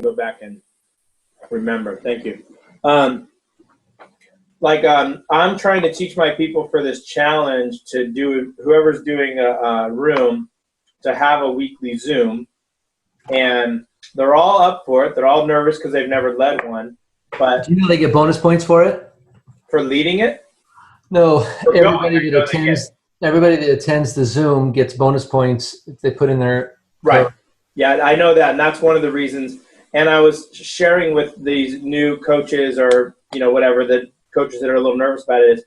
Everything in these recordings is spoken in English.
go back and remember. Thank you. I'm trying to teach my people for this challenge to do, whoever's doing a room, to have a weekly Zoom. And they're all up for it. They're all nervous because they've never led one. But do you know they get bonus points for it? For leading it? No, everybody that attends the Zoom gets bonus points if they put in their right. Yeah, I know that, and that's one of the reasons. And I was sharing with these new coaches, or whatever, the coaches that are a little nervous about it, is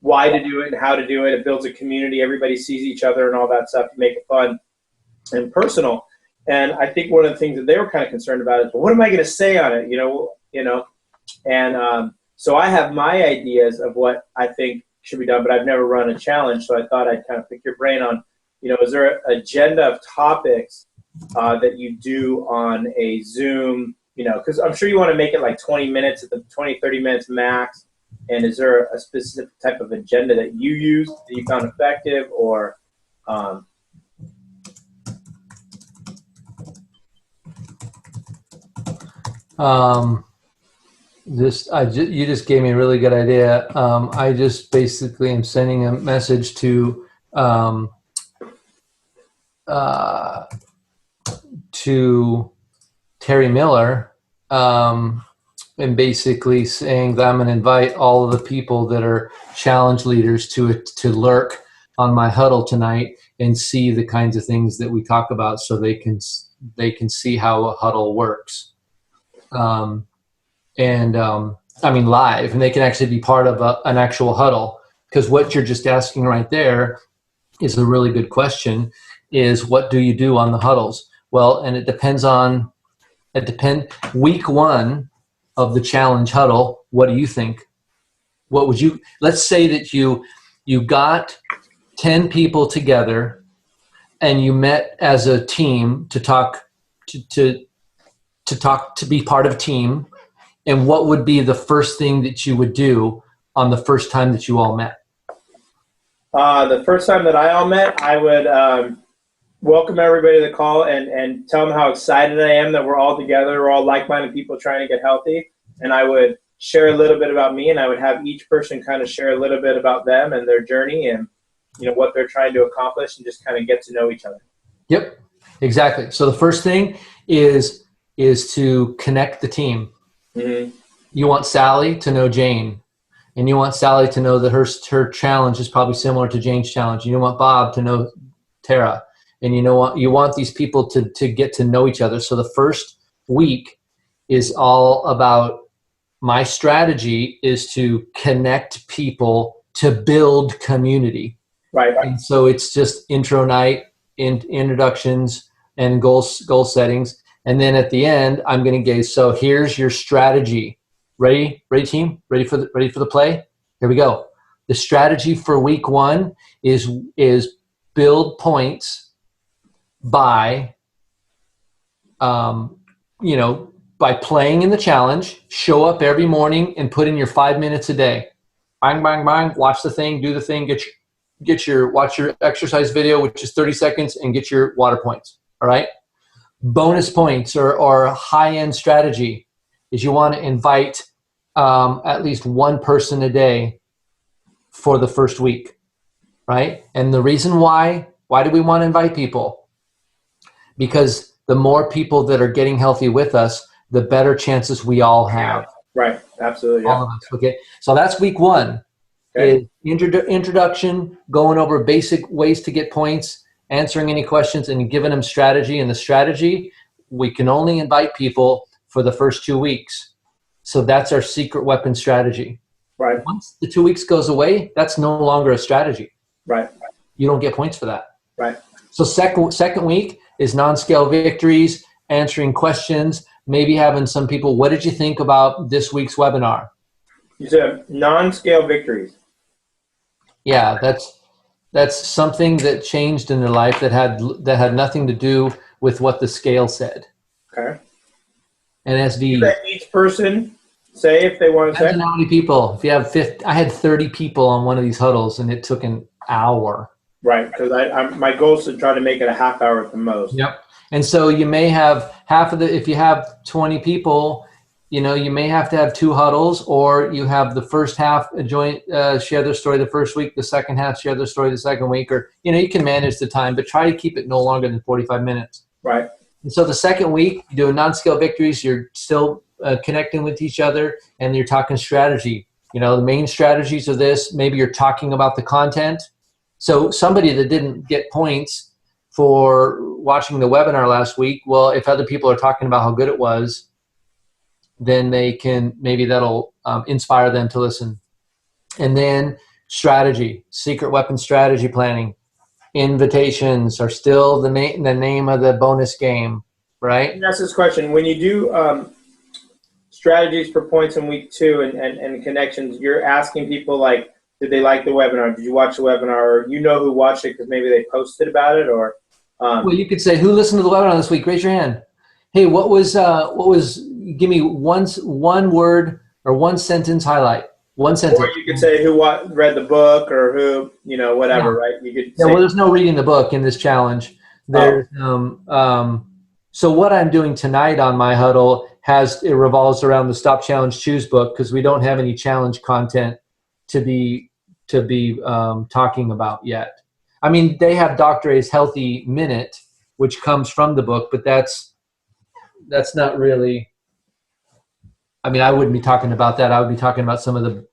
why to do it and how to do it. It builds a community. Everybody sees each other and all that stuff to make it fun and personal. And I think one of the things that they were kind of concerned about is, well, what am I going to say on it? And so I have my ideas of what I think should be done, but I've never run a challenge, so I thought I'd kind of pick your brain on, is there an agenda of topics that you do on a Zoom, because I'm sure you want to make it like 20 minutes at the 20, 30 minutes max. And is there a specific type of agenda that you use that you found effective, or you just gave me a really good idea. I just basically am sending a message to Terry Miller, and basically saying that I'm going to invite all of the people that are challenge leaders to lurk on my huddle tonight and see the kinds of things that we talk about, so they can see how a huddle works. I mean live, and they can actually be part of an actual huddle, because what you're just asking right there is a really good question, is what do you do on the huddles? Well, and it depends. Week one of the challenge huddle, what do you think? What would you, let's say that you got 10 people together and you met as a team to talk, to be part of a team. And what would be the first thing that you would do on the first time that you all met? The first time that I all met, I would welcome everybody to the call and tell them how excited I am that we're all together. We're all like-minded people trying to get healthy. And I would share a little bit about me, and I would have each person kind of share a little bit about them and their journey and what they're trying to accomplish, and just kind of get to know each other. Yep, exactly. So the first thing is to connect the team. Mm-hmm. You want Sally to know Jane, and you want Sally to know that her challenge is probably similar to Jane's challenge. You want Bob to know Tara, and you want these people to get to know each other. So the first week is all about, my strategy is to connect people to build community. Right. And so it's just intro night, introductions, and goal settings. And then at the end, I'm going to gauge. So here's your strategy. Ready, team? Ready for the play? Here we go. The strategy for week one is build points by, by playing in the challenge. Show up every morning and put in your 5 minutes a day. Bang, bang, bang. Watch the thing. Do the thing. Watch your exercise video, which is 30 seconds, and get your water points. All right. Bonus points or high-end strategy is you want to invite at least one person a day for the first week, right? And the reason why do we want to invite people? Because the more people that are getting healthy with us, the better chances we all have. Right, absolutely. Yeah. All of us, okay? So that's week one. Okay. Is introduction, going over basic ways to get points, answering any questions, and giving them strategy. And the strategy, we can only invite people for the first 2 weeks. So that's our secret weapon strategy. Right. Once the 2 weeks goes away, that's no longer a strategy. Right. You don't get points for that. Right. So second week is non-scale victories, answering questions, maybe having some people, what did you think about this week's webinar? You said non-scale victories. Yeah, that's something that changed in their life that had nothing to do with what the scale said. Okay. And as the let each person say if they want to say. Imagine how many people. If you have 50, I had 30 people on one of these huddles, and it took an hour. Right, because my goal is to try to make it a half hour at the most. Yep. And so you may have half of the, if you have 20 people, you know, you may have to have 2 huddles, or you have the first half share their story the first week, the second half share their story the second week, or, you know, you can manage the time, but try to keep it no longer than 45 minutes. Right. And so the second week, you do non-scale victories, you're still connecting with each other, and you're talking strategy. You know, the main strategies of this, maybe you're talking about the content. So somebody that didn't get points for watching the webinar last week, well, if other people are talking about how good it was, then they can, maybe that'll inspire them to listen. And then strategy, secret weapon strategy planning. Invitations are still the name of the bonus game, right? That's this question. When you do strategies for points in week 2 and connections, you're asking people like, did they like the webinar? Did you watch the webinar? Or you know who watched it because maybe they posted about it, or well, you could say, who listened to the webinar this week? Raise your hand. Hey, what was give me one word or one sentence highlight. One sentence. Or you could say who read the book, or who, you know, whatever, right? You could say, well, there's no reading the book in this challenge. There's so what I'm doing tonight on my huddle it revolves around the Stop Challenge Choose book, because we don't have any challenge content to be talking about yet. I mean, they have Dr. A's Healthy Minute, which comes from the book, but that's not really. I mean, I wouldn't be talking about that. I would be talking about some of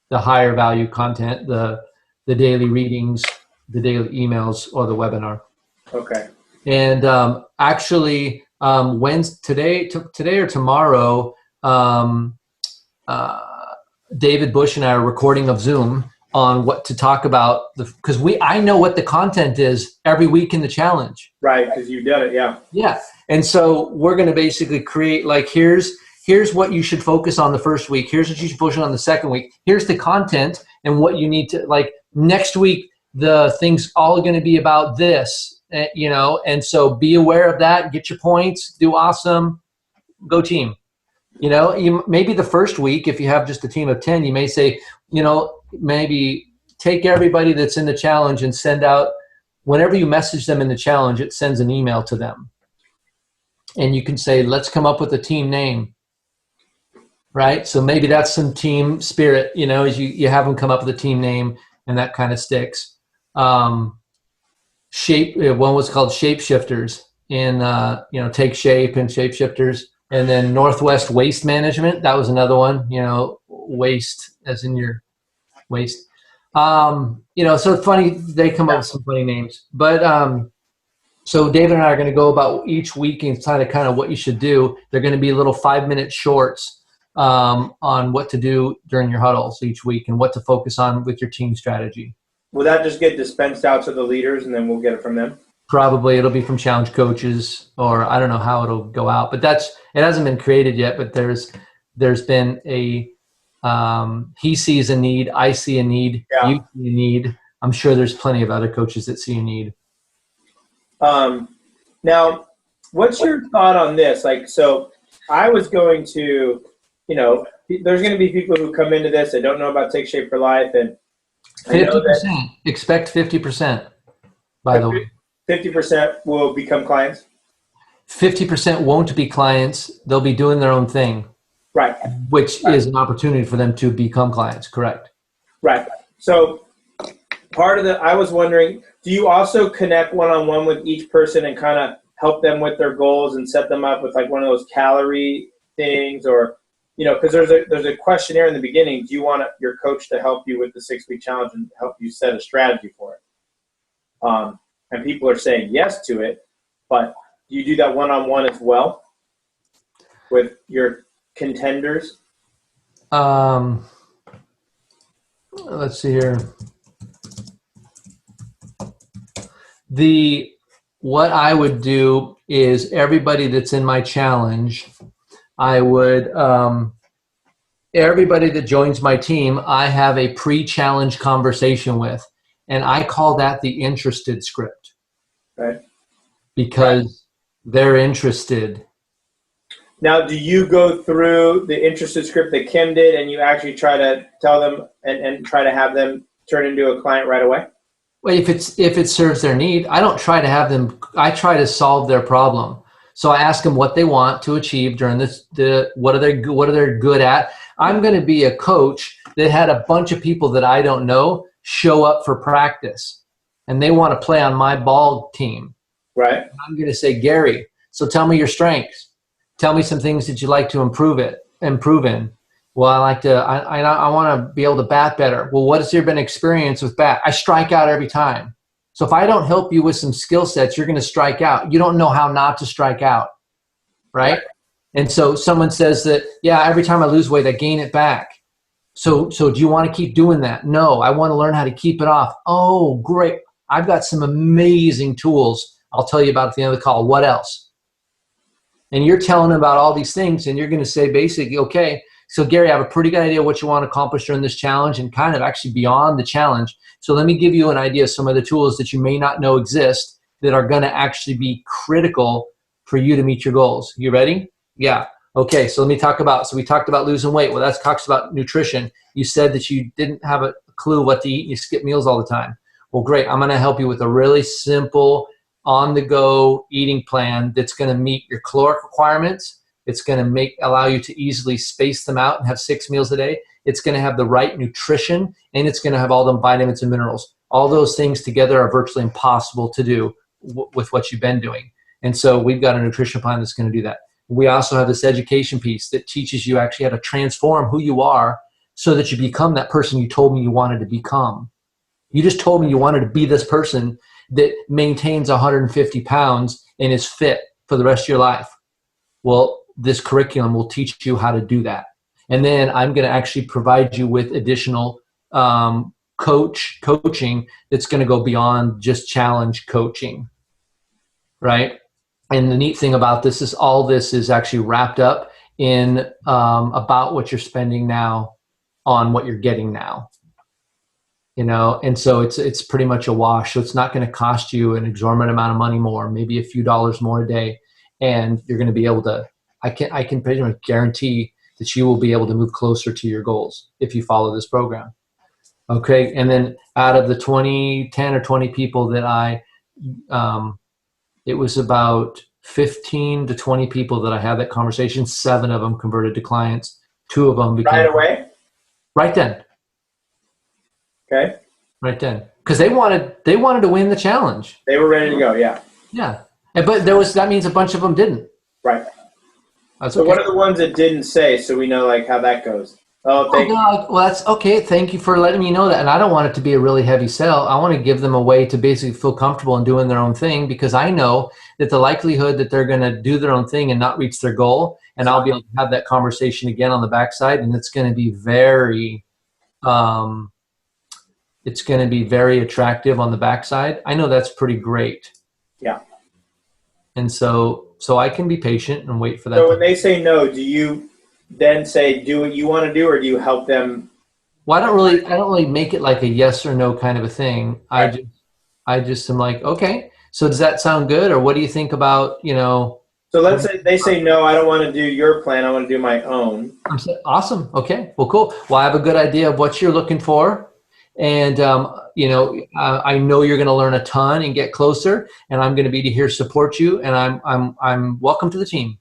the higher value content, the daily readings, the daily emails, or the webinar. okay. And actually, today or tomorrow, David Bush and I are recording of Zoom on what to talk about, because I know what the content is every week in the challenge. Right, because you did it, yeah. Yeah, and so we're going to basically create, like, here's what you should focus on the first week. Here's what you should focus on the second week. Here's the content and what you need to, like, next week, the thing's all going to be about this, you know, and so be aware of that, get your points, do awesome, go team. You know, maybe the first week, if you have just a team of 10, you may say, you know, maybe take everybody that's in the challenge and send out, whenever you message them in the challenge, it sends an email to them. And you can say, let's come up with a team name, right? So maybe that's some team spirit, you know, as you have them come up with a team name, and that kind of sticks. One was called Shapeshifters, in, you know, Take Shape and Shapeshifters. And then Northwest Waste Management, that was another one, you know, waste as in your waste. You know, so it's funny, they come up with some funny names. But so David and I are going to go about each week and kind of what you should do. They're going to be little 5-minute shorts on what to do during your huddles each week and what to focus on with your team strategy. Will that just get dispensed out to the leaders and then we'll get it from them? Probably it'll be from challenge coaches, or I don't know how it'll go out, but it hasn't been created yet, but there's been a, he sees a need, I see a need, you see a need. I'm sure there's plenty of other coaches that see a need. Now, what's your thought on this? Like, so I was going to, you know, there's going to be people who come into this that don't know about Take Shape for Life, and 50%, expect 50%, by the way. 50% will become clients? 50% won't be clients. They'll be doing their own thing. Right. Which is an opportunity for them to become clients, correct? Right. So I was wondering, do you also connect one-on-one with each person and kind of help them with their goals and set them up with like one of those calorie things, or, you know, because there's a questionnaire in the beginning. Do you want your coach to help you with the 6-week challenge and help you set a strategy for it? And people are saying yes to it, but do you do that one-on-one as well with your contenders? Let's see here. What I would do is everybody that's in my challenge, everybody that joins my team, I have a pre-challenge conversation with. And I call that the interested script. Right. Because they're interested. Now, do you go through the interested script that Kim did and you actually try to tell them and try to have them turn into a client right away? Well, if it serves their need, I don't try to have them. I try to solve their problem. So I ask them what they want to achieve during this. What are they good at? I'm going to be a coach that had a bunch of people that I don't know show up for practice, and they want to play on my ball team. Right. I'm going to say, Gary, so tell me your strengths. Tell me some things that you like to improve in. Well, I want to be able to bat better. Well, what has there been experience with bat? I strike out every time. So if I don't help you with some skill sets, you're going to strike out. You don't know how not to strike out, right? And so someone says that, yeah, every time I lose weight, I gain it back. So do you want to keep doing that? No, I want to learn how to keep it off. Oh, great. I've got some amazing tools. I'll tell you about at the end of the call. What else? And you're telling them about all these things, and you're going to say basically, okay, so Gary, I have a pretty good idea what you want to accomplish during this challenge and kind of actually beyond the challenge. So let me give you an idea of some of the tools that you may not know exist that are going to actually be critical for you to meet your goals. You ready? Yeah. Okay, so let me talk about, so we talked about losing weight. Well, that talks about nutrition. You said that you didn't have a clue what to eat and you skip meals all the time. Well, great. I'm going to help you with a really simple on-the-go eating plan that's going to meet your caloric requirements. It's going to allow you to easily space them out and have 6 meals a day. It's going to have the right nutrition, and it's going to have all the vitamins and minerals. All those things together are virtually impossible to do with what you've been doing. And so we've got a nutrition plan that's going to do that. We also have this education piece that teaches you actually how to transform who you are so that you become that person you told me you wanted to become. You just told me you wanted to be this person that maintains 150 pounds and is fit for the rest of your life. Well, this curriculum will teach you how to do that. And then I'm going to actually provide you with additional coaching that's going to go beyond just challenge coaching, right? And the neat thing about this is all this is actually wrapped up in about what you're spending now on what you're getting now. You know, and so it's pretty much a wash. So it's not going to cost you an exorbitant amount of money more, maybe a few dollars more a day, and you're going to be able to. I can pretty much guarantee that you will be able to move closer to your goals if you follow this program. Okay, and then out of the 10 or 20 people that it was about 15 to 20 people that I had that conversation. 7 of them converted to clients. 2 of them became right away. Right then. Okay. Right then, because they wanted to win the challenge. They were ready to go. Yeah. Yeah, but that means a bunch of them didn't. Right. That's so okay. What are the ones that didn't say, so we know like how that goes? Oh, thank you. Well, that's okay. Thank you for letting me know that. And I don't want it to be a really heavy sell. I want to give them a way to basically feel comfortable in doing their own thing, because I know that the likelihood that they're going to do their own thing and not reach their goal, and I'll be able to have that conversation again on the backside, and it's going to be very attractive on the backside. I know that's pretty great. Yeah. And so I can be patient and wait for that. So when they say no, do you then say do what you want to do, or do you help them? Well, I don't really make it like a yes or no kind of a thing. Right. I just am like, okay, so does that sound good? Or what do you think about, So let's say they say, no, I don't want to do your plan. I want to do my own. Awesome. Okay. Well, cool. Well, I have a good idea of what you're looking for. And, I know you're going to learn a ton and get closer, and I'm going to be here to support you. And I'm welcome to the team.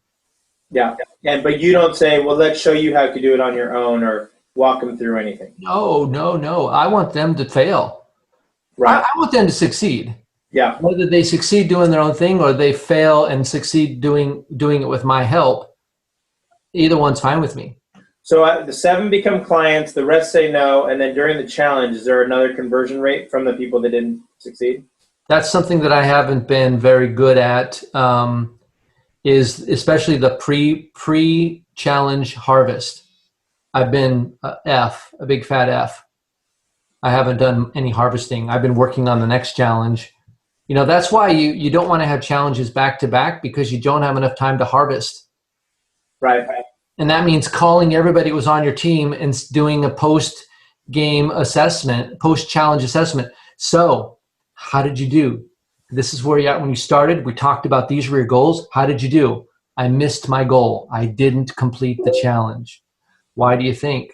Yeah. But you don't say, well, let's show you how to do it on your own, or walk them through anything. No. I want them to fail. Right. I want them to succeed. Yeah. Whether they succeed doing their own thing or they fail and succeed doing it with my help, either one's fine with me. So the 7 become clients, the rest say no, and then during the challenge, is there another conversion rate from the people that didn't succeed? That's something that I haven't been very good at, is especially the pre-challenge harvest. I've been a big fat F. I haven't done any harvesting. I've been working on the next challenge. That's why you don't want to have challenges back to back, because you don't have enough time to harvest. Right. And that means calling everybody who was on your team and doing a post-game assessment, post-challenge assessment. So how did you do? This is where you're at when you started. We talked about these were your goals. How did you do? I missed my goal. I didn't complete the challenge. Why do you think?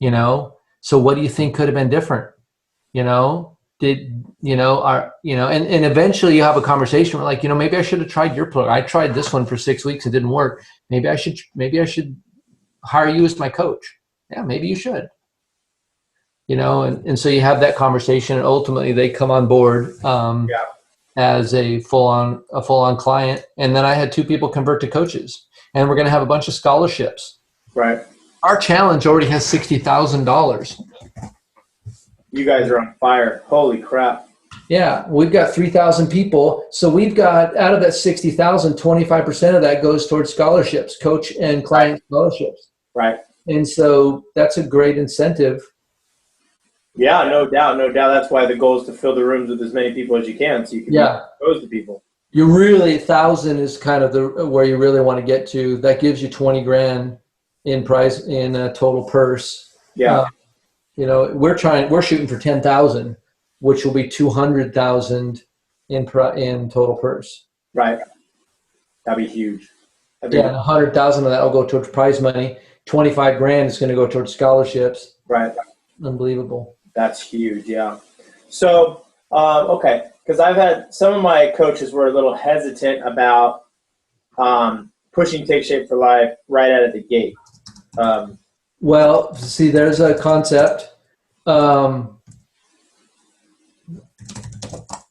So what do you think could have been different? and eventually you have a conversation where like, maybe I should have tried your program. I tried this one for 6 weeks. It didn't work. Maybe I should hire you as my coach. Yeah, maybe you should, and so you have that conversation, and ultimately they come on board as a full-on client. And then I had 2 people convert to coaches, and we're going to have a bunch of scholarships. Right. Our challenge already has $60,000. You guys are on fire. Holy crap. Yeah, we've got 3,000 people. So we've got, out of that 60,000, 25% of that goes towards scholarships, coach and client scholarships. Right. And so that's a great incentive. Yeah, no doubt. That's why the goal is to fill the rooms with as many people as you can, so you can expose to people. You really, 1,000 is kind of where you really want to get to. That gives you 20 grand in prize, in a total purse. Yeah. We're shooting for 10,000, which will be 200,000 in total purse. Right. That'd be huge. And 100,000 of that will go towards prize money. 25 grand is going to go towards scholarships. Right. Unbelievable. That's huge. Yeah. So, okay. Because I've had some of my coaches were a little hesitant about pushing Take Shape for Life right out of the gate. Well, see, there's a concept.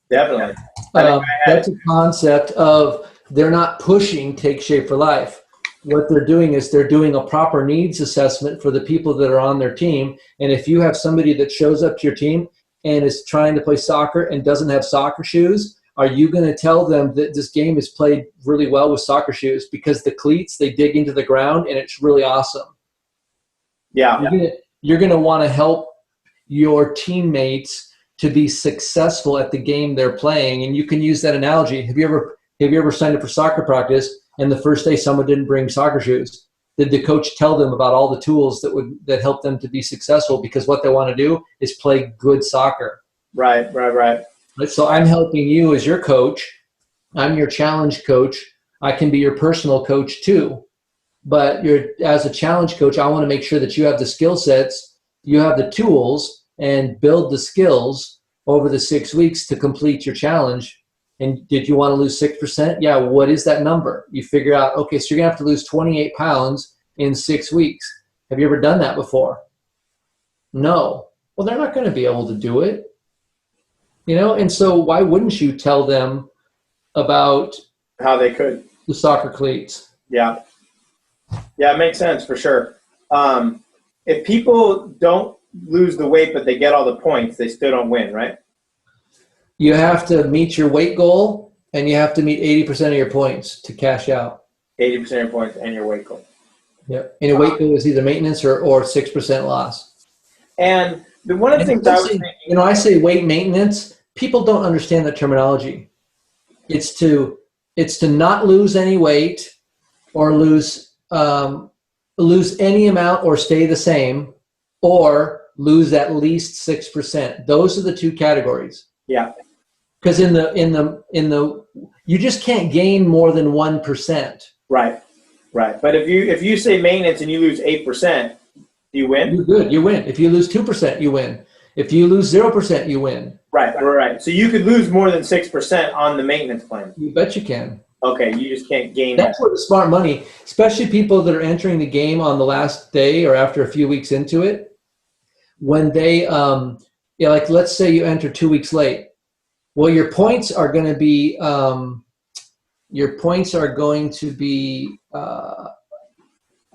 Definitely. That's a concept of they're not pushing Take Shape for Life. What they're doing is they're doing a proper needs assessment for the people that are on their team. And if you have somebody that shows up to your team and is trying to play soccer and doesn't have soccer shoes, are you going to tell them that this game is played really well with soccer shoes? Because the cleats, they dig into the ground and it's really awesome. Yeah. You're going to want to help your teammates to be successful at the game they're playing. And you can use that analogy. Have you ever signed up for soccer practice and the first day someone didn't bring soccer shoes? Did the coach tell them about all the tools that help them to be successful? Because what they want to do is play good soccer. Right. So I'm helping you as your coach. I'm your challenge coach. I can be your personal coach too. But as a challenge coach, I want to make sure that you have the skill sets, you have the tools, and build the skills over the 6 weeks to complete your challenge. And did you want to lose 6%? Yeah, what is that number? You figure out, okay, so you're going to have to lose 28 pounds in 6 weeks. Have you ever done that before? No. Well, they're not going to be able to do it. And so why wouldn't you tell them about how they could? The soccer cleats. Yeah. Yeah, it makes sense for sure. If people don't lose the weight but they get all the points, they still don't win, right? You have to meet your weight goal, and you have to meet 80% of your points to cash out. 80% of your points and your weight goal. Yep. And your weight goal is either maintenance or 6% loss. And one of the things I was thinking, I say weight maintenance. People don't understand that terminology. It's to not lose any weight or lose any amount or stay the same, or lose at least 6%. Those are the 2 categories. Yeah. Because in the you just can't gain more than 1%. Right. But if you say maintenance and you lose 8%, do you win? You're good. You win. If you lose 2%, you win. If you lose 0%, you win. Right. So you could lose more than 6% on the maintenance plan. You bet you can. Okay, you just can't gain That's where the smart money, especially people that are entering the game on the last day or after a few weeks into it, when they, like let's say you enter 2 weeks late. Well, your points are going to be,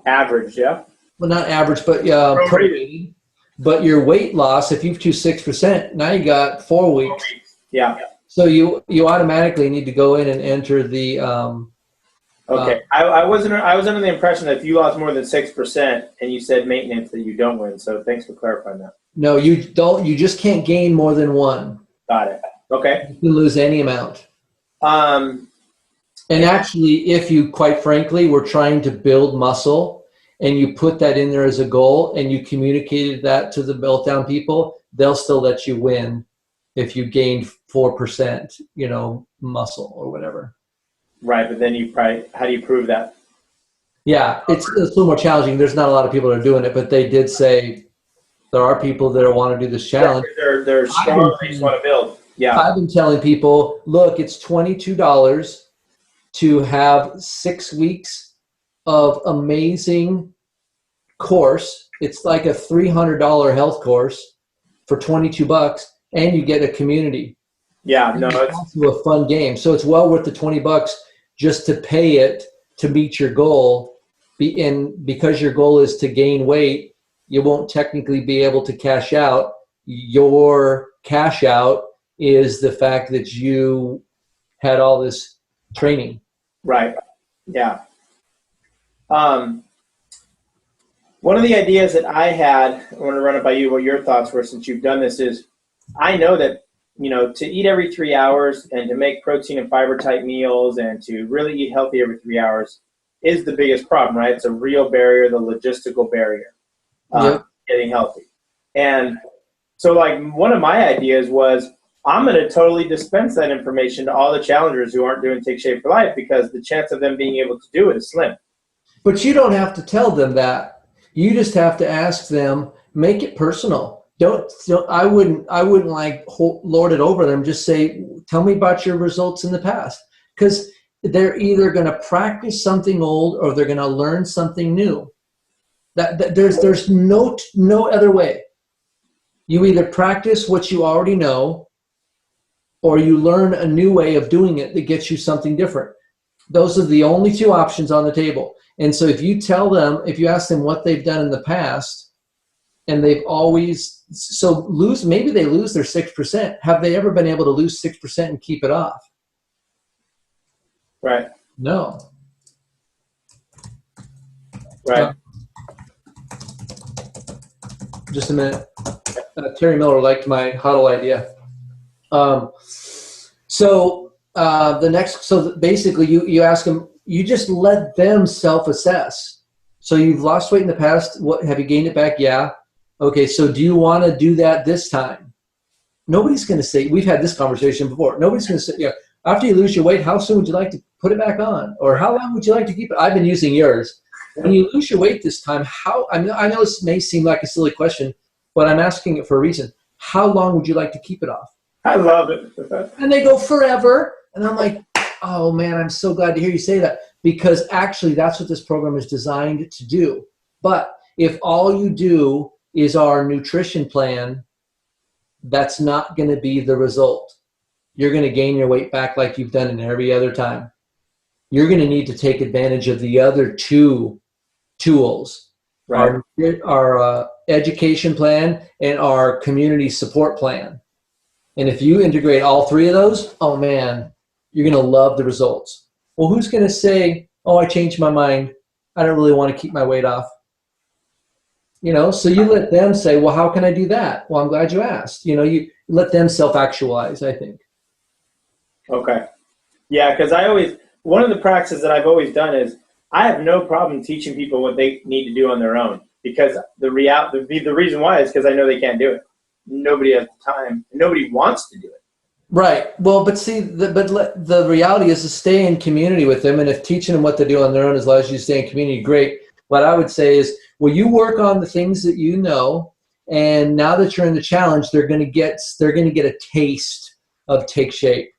average, yeah? Well, not average, but prorated. But your weight loss, if you've choose 6%, now you got 4 weeks. Yeah. So you automatically need to go in and enter the. Okay, I was under the impression that if you lost more than 6% and you said maintenance, that you don't win. So thanks for clarifying that. No, you don't. You just can't gain more than 1. Got it. Okay. You can lose any amount. And actually, if you, quite frankly, were trying to build muscle and you put that in there as a goal and you communicated that to the Meltdown people, they'll still let you win if you gained 4%, muscle or whatever. Right, but then how do you prove that? Yeah, it's a little more challenging. There's not a lot of people that are doing it, but they did say There are people that want to do this challenge. Yeah, they're strong. They just want to build. Yeah. I've been telling people, look, it's $22 to have 6 weeks of amazing course. It's like a $300 health course for $22, and you get a community. Yeah, and no, it's also a fun game. So it's well worth the $20 just to pay it to meet your goal. Because your goal is to gain weight, you won't technically be able to cash out. Your cash out is the fact that you had all this training. Right. Yeah. One of the ideas that I had, I want to run it by you, what your thoughts were since you've done this, is I know that, to eat every 3 hours and to make protein and fiber type meals and to really eat healthy every 3 hours is the biggest problem, right? It's a real barrier, the logistical barrier, getting healthy. And so one of my ideas was I'm going to totally dispense that information to all the challengers who aren't doing Take Shape for Life, because the chance of them being able to do it is slim. But you don't have to tell them that. You just have to ask them, make it personal. I wouldn't lord it over them. Just say, tell me about your results in the past. Because they're either going to practice something old or they're going to learn something new. There's no other way. You either practice what you already know, or you learn a new way of doing it that gets you something different. Those are the only two options on the table. And so if you ask them what they've done in the past, and they've always, maybe they lose their 6%. Have they ever been able to lose 6% and keep it off? Right. No. Right. Just a minute. Terry Miller liked my huddle idea. Basically you ask them, you just let them self-assess. So you've lost weight in the past. What, have you gained it back? Yeah. Okay. So do you want to do that this time? Nobody's going to say, we've had this conversation before. Nobody's going to say, after you lose your weight, how soon would you like to put it back on? Or how long would you like to keep it? I've been using yours. When you lose your weight this time, I know this may seem like a silly question, but I'm asking it for a reason. How long would you like to keep it off? I love it. And they go, forever. And I'm like, oh man, I'm so glad to hear you say that, because actually that's what this program is designed to do. But if all you do is our nutrition plan, that's not going to be the result. You're going to gain your weight back like you've done in every other time. You're going to need to take advantage of the other two tools, right? Our education plan and our community support plan. And if you integrate all three of those, oh man, you're going to love the results. Well, who's going to say, oh, I changed my mind. I don't really want to keep my weight off. So you let them say, well, how can I do that? Well, I'm glad you asked. You let them self-actualize, I think. Okay. Yeah, because one of the practices that I've always done is I have no problem teaching people what they need to do on their own, because the reason why is because I know they can't do it. Nobody has the time. Nobody wants to do it. Right. Well, but see, the reality is to stay in community with them, and if teaching them what to do on their own as long as you stay in community, great. What I would say is, well, you work on the things that you know, and now that you're in the challenge, they're going to get a taste of Take Shape.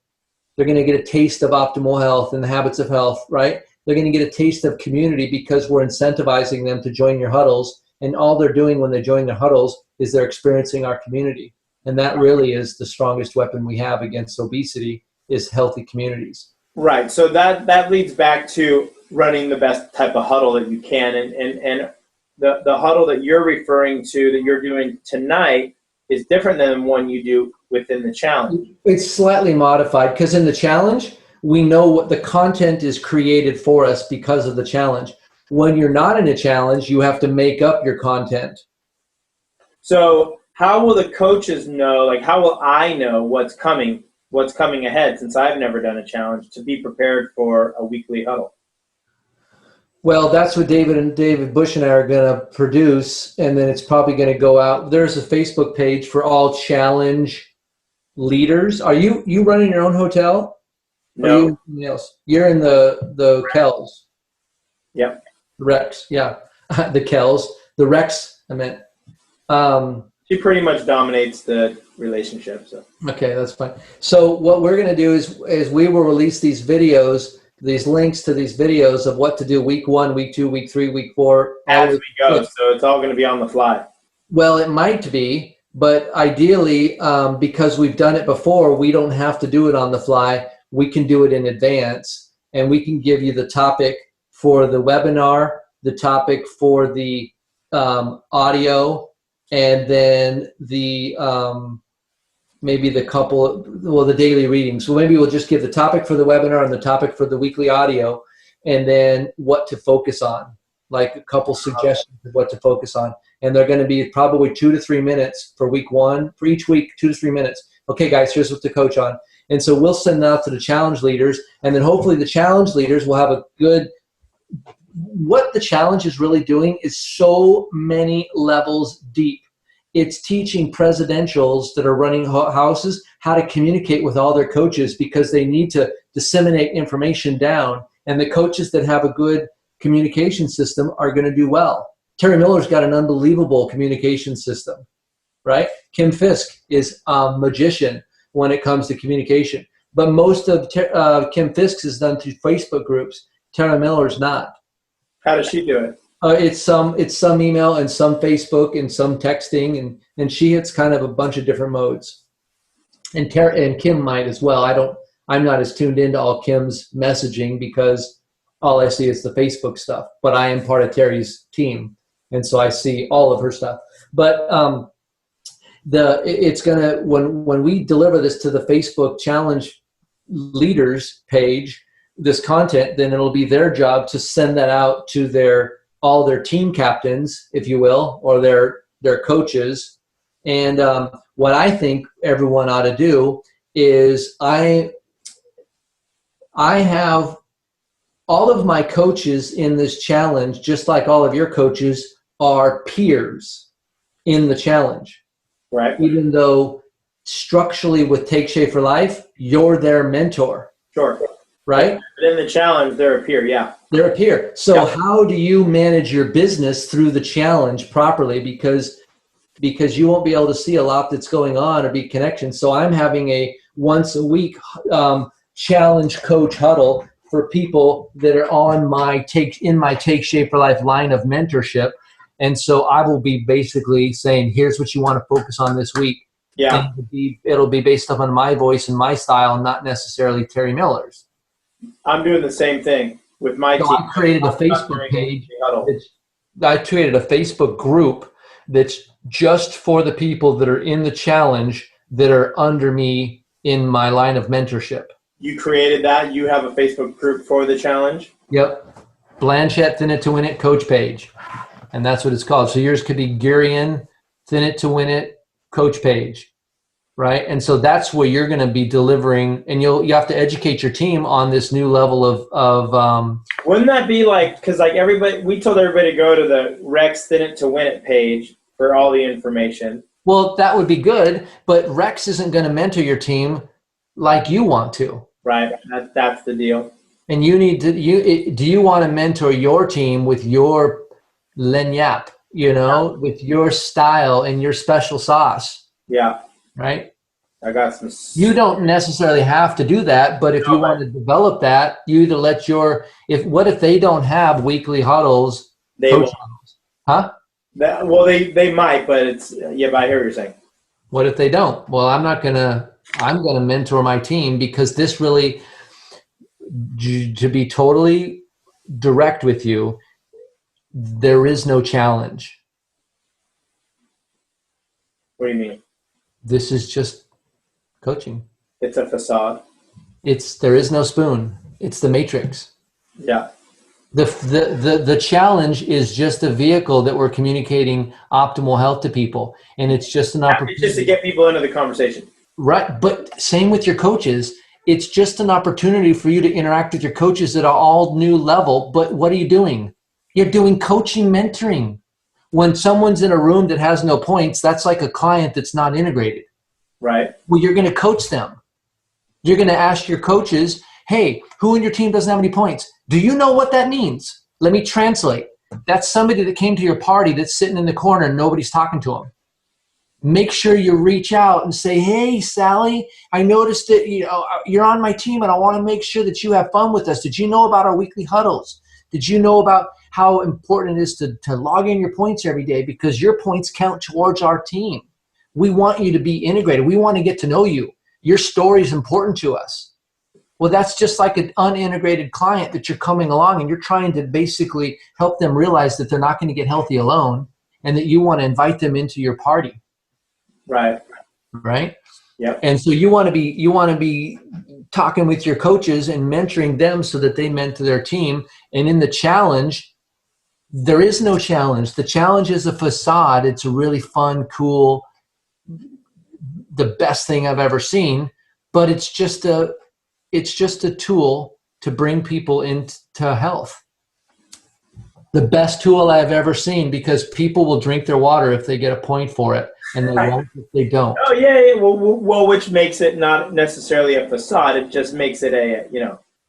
They're going to get a taste of optimal health and the habits of health, right? They're going to get a taste of community because we're incentivizing them to join your huddles. And all they're doing when they join the huddles is they're experiencing our community. And that really is the strongest weapon we have against obesity, is healthy communities. Right. So that leads back to running the best type of huddle that you can. And the huddle that you're referring to, that you're doing tonight, is different than one you do within the challenge. It's slightly modified, because in the challenge, we know what the content is created for us because of the challenge. When you're not in a challenge, you have to make up your content. So how will the coaches know, how will I know what's coming ahead, since I've never done a challenge, to be prepared for a weekly huddle? Well, that's what David Bush and I are going to produce, and then it's probably going to go out. There's a Facebook page for all challenge leaders. Are you running your own hotel? No. Or you anything else? You're in the Kells. Yep. The Rex, yeah. The Kells. The Rex, I meant. She pretty much dominates the relationship. So Okay, that's fine. So what we're going to do is we will release these videos, these links to these videos of what to do week 1, week 2, week 3, week 4. as we go, so it's all going to be on the fly. Well, it might be, but ideally, because we've done it before, we don't have to do it on the fly. We can do it in advance, and we can give you the topic for the webinar, the topic for the audio, and then the maybe the daily reading. So maybe we'll just give the topic for the webinar and the topic for the weekly audio, and then what to focus on, like a couple suggestions of what to focus on. And they're going to be probably 2 to 3 minutes for week 1, for each week, 2 to 3 minutes. Okay, guys, here's what to coach on. And so we'll send that out to the challenge leaders, and then hopefully the challenge leaders will have a good, what the challenge is really doing is so many levels deep. It's teaching presidentials that are running houses how to communicate with all their coaches, because they need to disseminate information down. And the coaches that have a good communication system are going to do well. Terry Miller's got an unbelievable communication system, right? Kim Fisk is a magician when it comes to communication. But most of Kim Fisk's is done through Facebook groups. Terry Miller's not. How does she do it? It's some email and some Facebook and some texting, and she hits kind of a bunch of different modes. And Kim might as well. I'm not as tuned into all Kim's messaging because all I see is the Facebook stuff. But I am part of Terry's team, and so I see all of her stuff. But it's gonna when we deliver this to the Facebook challenge leaders page, this content, then it'll be their job to send that out to all their team captains, if you will, or their coaches. And what I think everyone ought to do is I have all of my coaches in this challenge, just like all of your coaches, are peers in the challenge. Right. Even though structurally with Take Shape for Life, you're their mentor. Sure. Right? But in the challenge, they're a peer, yeah. They're a peer. So how do you manage your business through the challenge properly? Because you won't be able to see a lot that's going on or be connections. So I'm having a once a week challenge coach huddle for people that are on my Take Shape for Life line of mentorship. And so I will be basically saying, here's what you want to focus on this week. Yeah. And it'll be based upon my voice and my style, not necessarily Terry Miller's. I'm doing the same thing with my team. I created a Facebook page. I created a Facebook group that's just for the people that are in the challenge that are under me in my line of mentorship. You created that? You have a Facebook group for the challenge? Yep. Blanchette Thin It to Win It coach page. And that's what it's called. So yours could be Gurian Thin It to Win It coach page. Right. And so that's where you're going to be delivering, and you have to educate your team on this new level of wouldn't that be like, because like we told everybody to go to the Rex Thin It to Win It page for all the information. Well, that would be good, but Rex isn't going to mentor your team like you want to. Right. That's the deal. And you need to, do you want to mentor your team with your lagniappe, with your style and your special sauce? Yeah. Right? I got some. You don't necessarily have to do that, but if you want to develop that, you either let what if they don't have weekly huddles? They will. Huddles? Huh? They might, but but I hear what you're saying. What if they don't? Well, I'm going to mentor my team, because this really, to be totally direct with you, there is no challenge. What do you mean? This is just coaching. It's a facade. There is no spoon. It's the matrix. Yeah. The challenge is just a vehicle that we're communicating optimal health to people. And it's just an opportunity. It's just to get people into the conversation. Right. But same with your coaches. It's just an opportunity for you to interact with your coaches at an all new level. But what are you doing? You're doing coaching, mentoring. When someone's in a room that has no points, that's like a client that's not integrated. Right. Well, you're going to coach them. You're going to ask your coaches, hey, who in your team doesn't have any points? Do you know what that means? Let me translate. That's somebody that came to your party that's sitting in the corner and nobody's talking to them. make sure you reach out and say, hey, Sally, I noticed that you're on my team and I want to make sure that you have fun with us. Did you know about our weekly huddles? Did you know about how important it is to log in your points every day, because your points count towards our team? We want you to be integrated. We want to get to know you. Your story is important to us. Well, that's just like an unintegrated client that you're coming along and you're trying to basically help them realize that they're not going to get healthy alone and that you want to invite them into your party. Right. Right. Yep. And so you want to be talking with your coaches and mentoring them so that they mentor their team. And in the challenge, there is no challenge. The challenge is a facade. It's a really fun, cool, the best thing I've ever seen, but it's just a tool to bring people into health. The best tool I've ever seen, because people will drink their water if they get a point for it, and they won't if they don't. Oh yeah. Well, which makes it not necessarily a facade. It just makes it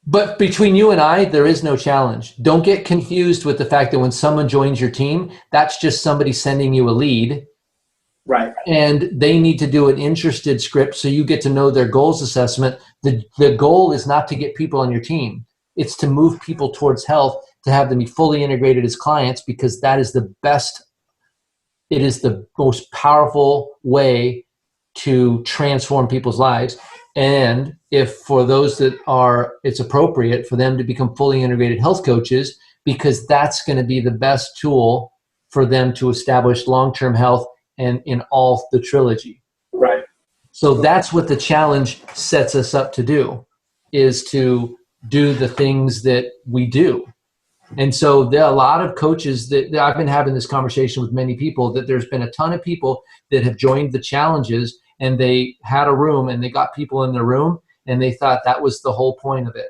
But between you and I, there is no challenge. Don't get confused with the fact that when someone joins your team, that's just somebody sending you a lead. Right. And they need to do an interested script so you get to know their goals assessment. The goal is not to get people on your team. It's to move people towards health, to have them be fully integrated as clients, because that is the best. It is the most powerful way to transform people's lives. And if for those that are, it's appropriate for them to become fully integrated health coaches, because that's going to be the best tool for them to establish long-term health and in all the trilogy. Right. So that's what the challenge sets us up to do, is to do the things that we do. And so there are a lot of coaches that I've been having this conversation with many people, that there's been a ton of people that have joined the challenges and they had a room and they got people in the room and they thought that was the whole point of it.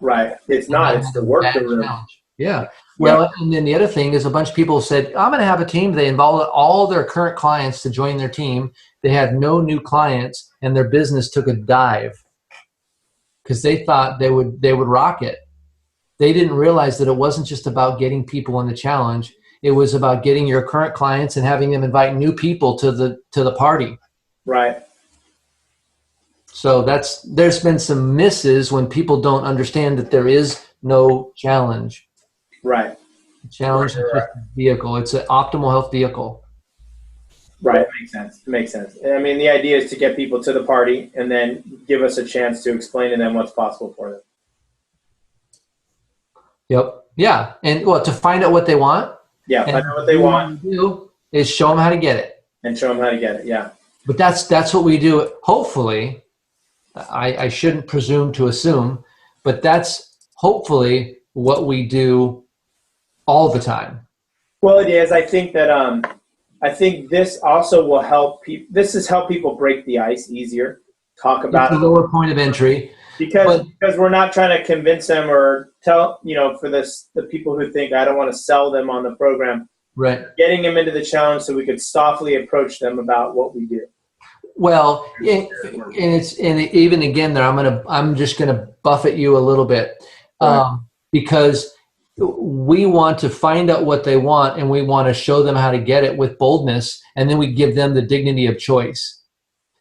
Right. It's not. It's the work the room. Challenge. Yeah. Well, and then the other thing is a bunch of people said, I'm going to have a team. They involved all their current clients to join their team. They had no new clients and their business took a dive because they thought they would rock it. They didn't realize that it wasn't just about getting people in the challenge. It was about getting your current clients and having them invite new people to the party. Right. So there's been some misses when people don't understand that there is no challenge. Right. The challenge is just a vehicle. It's an optimal health vehicle. Right. Makes sense. I mean, the idea is to get people to the party and then give us a chance to explain to them what's possible for them. Yep. Yeah. And to find out what they want. Yeah. Find out what they want. What we do is show them how to get it. And show them how to get it. Yeah. But that's what we do. Hopefully, I shouldn't presume to assume, but that's hopefully what we do all the time. Well, it is. I think that I think this also will help people. This has helped people break the ice easier. Talk about it's a lower point of entry. Because we're not trying to convince them or tell, for the people who think I don't want to sell them on the program. Right. Getting them into the challenge so we could softly approach them about what we do. Well, even again there, I'm just gonna buffet you a little bit, because we want to find out what they want and we want to show them how to get it with boldness, and then we give them the dignity of choice.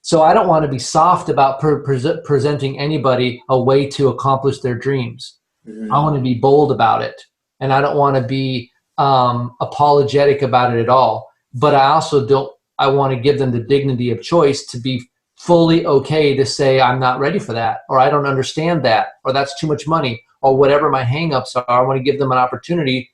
So I don't want to be soft about presenting anybody a way to accomplish their dreams. Mm-hmm. I want to be bold about it, and I don't want to be apologetic about it at all. But I also don't. I want to give them the dignity of choice to be fully okay to say, I'm not ready for that, or I don't understand that, or that's too much money, or whatever my hangups are. I want to give them an opportunity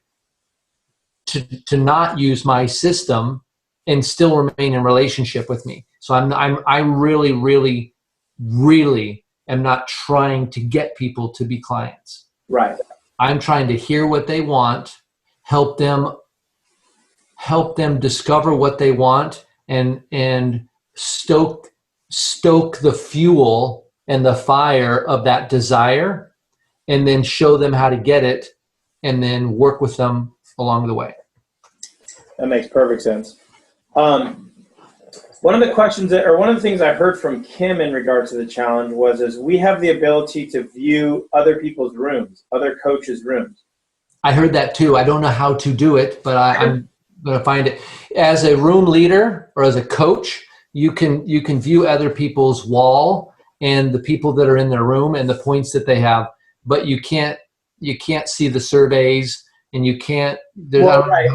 to not use my system and still remain in relationship with me. So I really, really, really am not trying to get people to be clients. Right. I'm trying to hear what they want, help them discover what they want, and stoke the fuel and the fire of that desire, and then show them how to get it, and then work with them along the way. That makes perfect sense. One of the things I heard from Kim in regards to the challenge is we have the ability to view other people's rooms, other coaches' rooms. I heard that too. I don't know how to do it, but going to find it. As a room leader or as a coach, you can view other people's wall and the people that are in their room and the points that they have, but you can't see the surveys, and you can't. Well, right,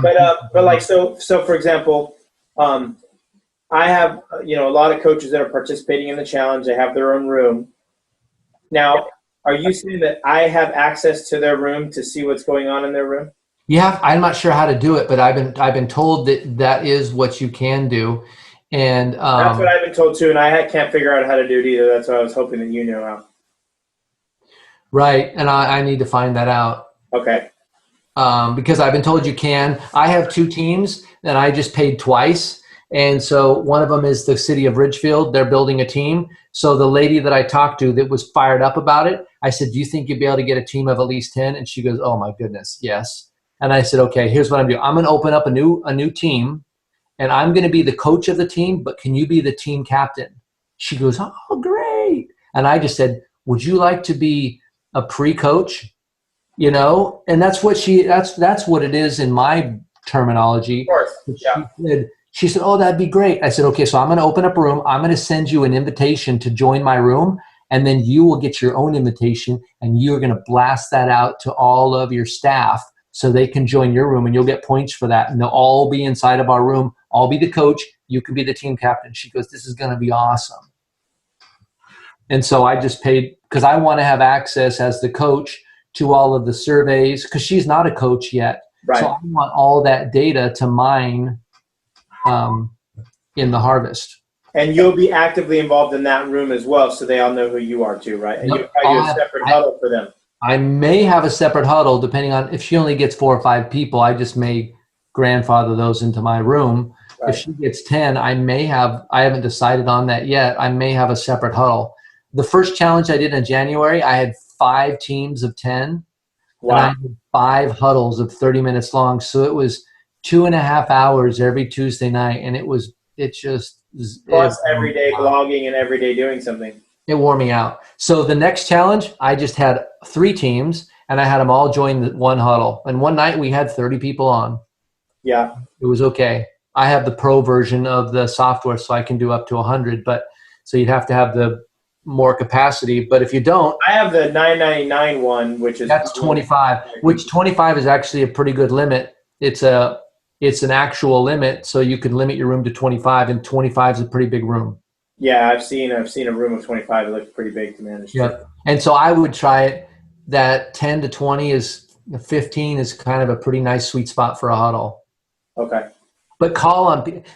but like so for example, I have a lot of coaches that are participating in the challenge. They have their own room. Now, are you saying that I have access to their room to see what's going on in their room? Yeah, I'm not sure how to do it, but I've been told that is what you can do, and that's what I've been told too, and I can't figure out how to do it either. That's what I was hoping that you knew how. Right, and I need to find that out. Okay. Because I've been told you can. I have 2 teams, and I just paid twice. And so one of them is the city of Ridgefield. They're building a team. So the lady that I talked to that was fired up about it, I said, do you think you'd be able to get a team of at least 10? And she goes, oh my goodness, yes. And I said, okay, here's what I'm doing. I'm going to open up a new team, and I'm going to be the coach of the team, but can you be the team captain? She goes, oh, great. And I just said, would you like to be a pre-coach? And that's what that's what it is in my terminology. Of course. Yeah. She said, oh, that'd be great. I said, okay, so I'm going to open up a room. I'm going to send you an invitation to join my room, and then you will get your own invitation, and you're going to blast that out to all of your staff so they can join your room, and you'll get points for that. And they'll all be inside of our room. I'll be the coach. You can be the team captain. She goes, this is going to be awesome. And so I just paid because I want to have access as the coach to all of the surveys, because she's not a coach yet. Right. So I want all that data to mine in the harvest. And you'll be actively involved in that room as well, so they all know who you are too, right? And Yep. you'll probably do a separate huddle for them. I may have a separate huddle depending on if she only gets 4 or 5 people. I just may grandfather those into my room. Right. If she gets 10, I haven't decided on that yet. I may have a separate huddle. The first challenge I did in January, I had 5 teams of 10. Wow. And I had 5 huddles of 30 minutes long. So it was 2.5 hours every Tuesday night. And plus every day blogging and every day doing something. It wore me out. So the next challenge, I just had 3 teams, and I had them all join the one huddle. And one night we had 30 people on. Yeah. It was okay. I have the pro version of the software, so I can do up to 100. But so you'd have to have the more capacity. But if you don't, I have the $9.99 one, that's 25. Which 25 is actually a pretty good limit. It's an actual limit, so you can limit your room to 25, and 25 is a pretty big room. Yeah, I've seen a room of 25. It looks pretty big to manage. Yeah, and so I would try it. That 10 to 20 is 15 is kind of a pretty nice sweet spot for a huddle. Okay. But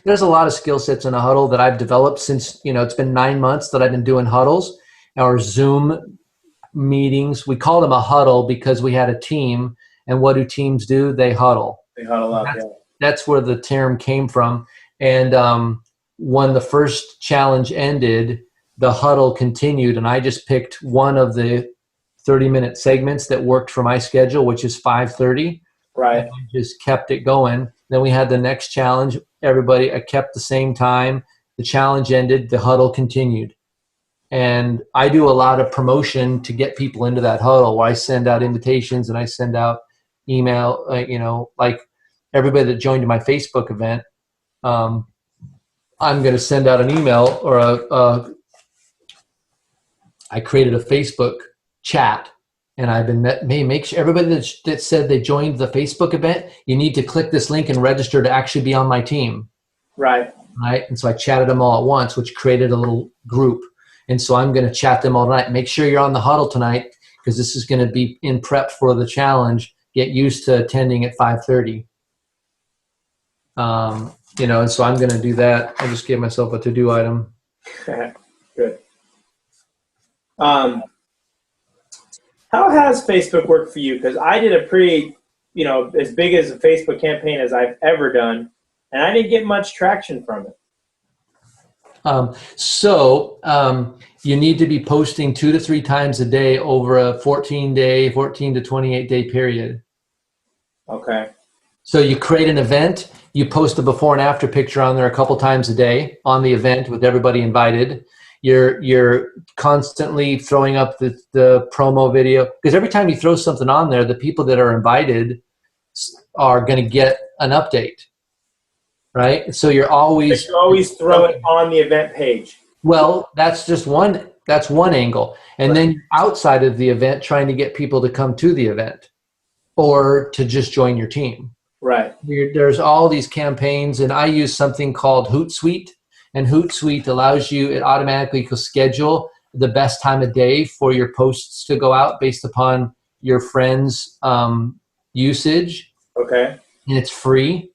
there's a lot of skill sets in a huddle that I've developed since, it's been 9 months that I've been doing huddles or Zoom meetings. We called them a huddle because we had a team, and what do teams do? They huddle. They huddle up, yeah. That's where the term came from. And when the first challenge ended, the huddle continued, and I just picked one of the 30-minute segments that worked for my schedule, which is 5:30. Right. And I just kept it going. Then we had the next challenge. I kept the same time. The challenge ended. The huddle continued. And I do a lot of promotion to get people into that huddle, where I send out invitations and I send out email, like everybody that joined my Facebook event, I'm going to send out an email or I created a Facebook chat, and I've been make sure everybody that said they joined the Facebook event, you need to click this link and register to actually be on my team. Right. Right. And so I chatted them all at once, which created a little group. And so I'm going to chat them all night. Make sure you're on the huddle tonight, because this is going to be in prep for the challenge. Get used to attending at 5:30. And so I'm going to do that. I just gave myself a to-do item. Good. How has Facebook worked for you? Because I did a pretty, as big as a Facebook campaign as I've ever done, and I didn't get much traction from it. You need to be posting 2 to 3 times a day over a 14 to 28-day period. Okay. So you create an event, you post a before and after picture on there a couple times a day on the event with everybody invited. You're constantly throwing up the promo video, because every time you throw something on there, the people that are invited are going to get an update. right? So you're always But you always throw it on the event page. well, that's just one, that's one angle. And then outside of the event, trying to get people to come to the event or to just join your team. Right. There's all these campaigns, and I use something called Hootsuite. And Hootsuite allows you, it automatically will schedule the best time of day for your posts to go out based upon your friends' usage. Okay. And it's free.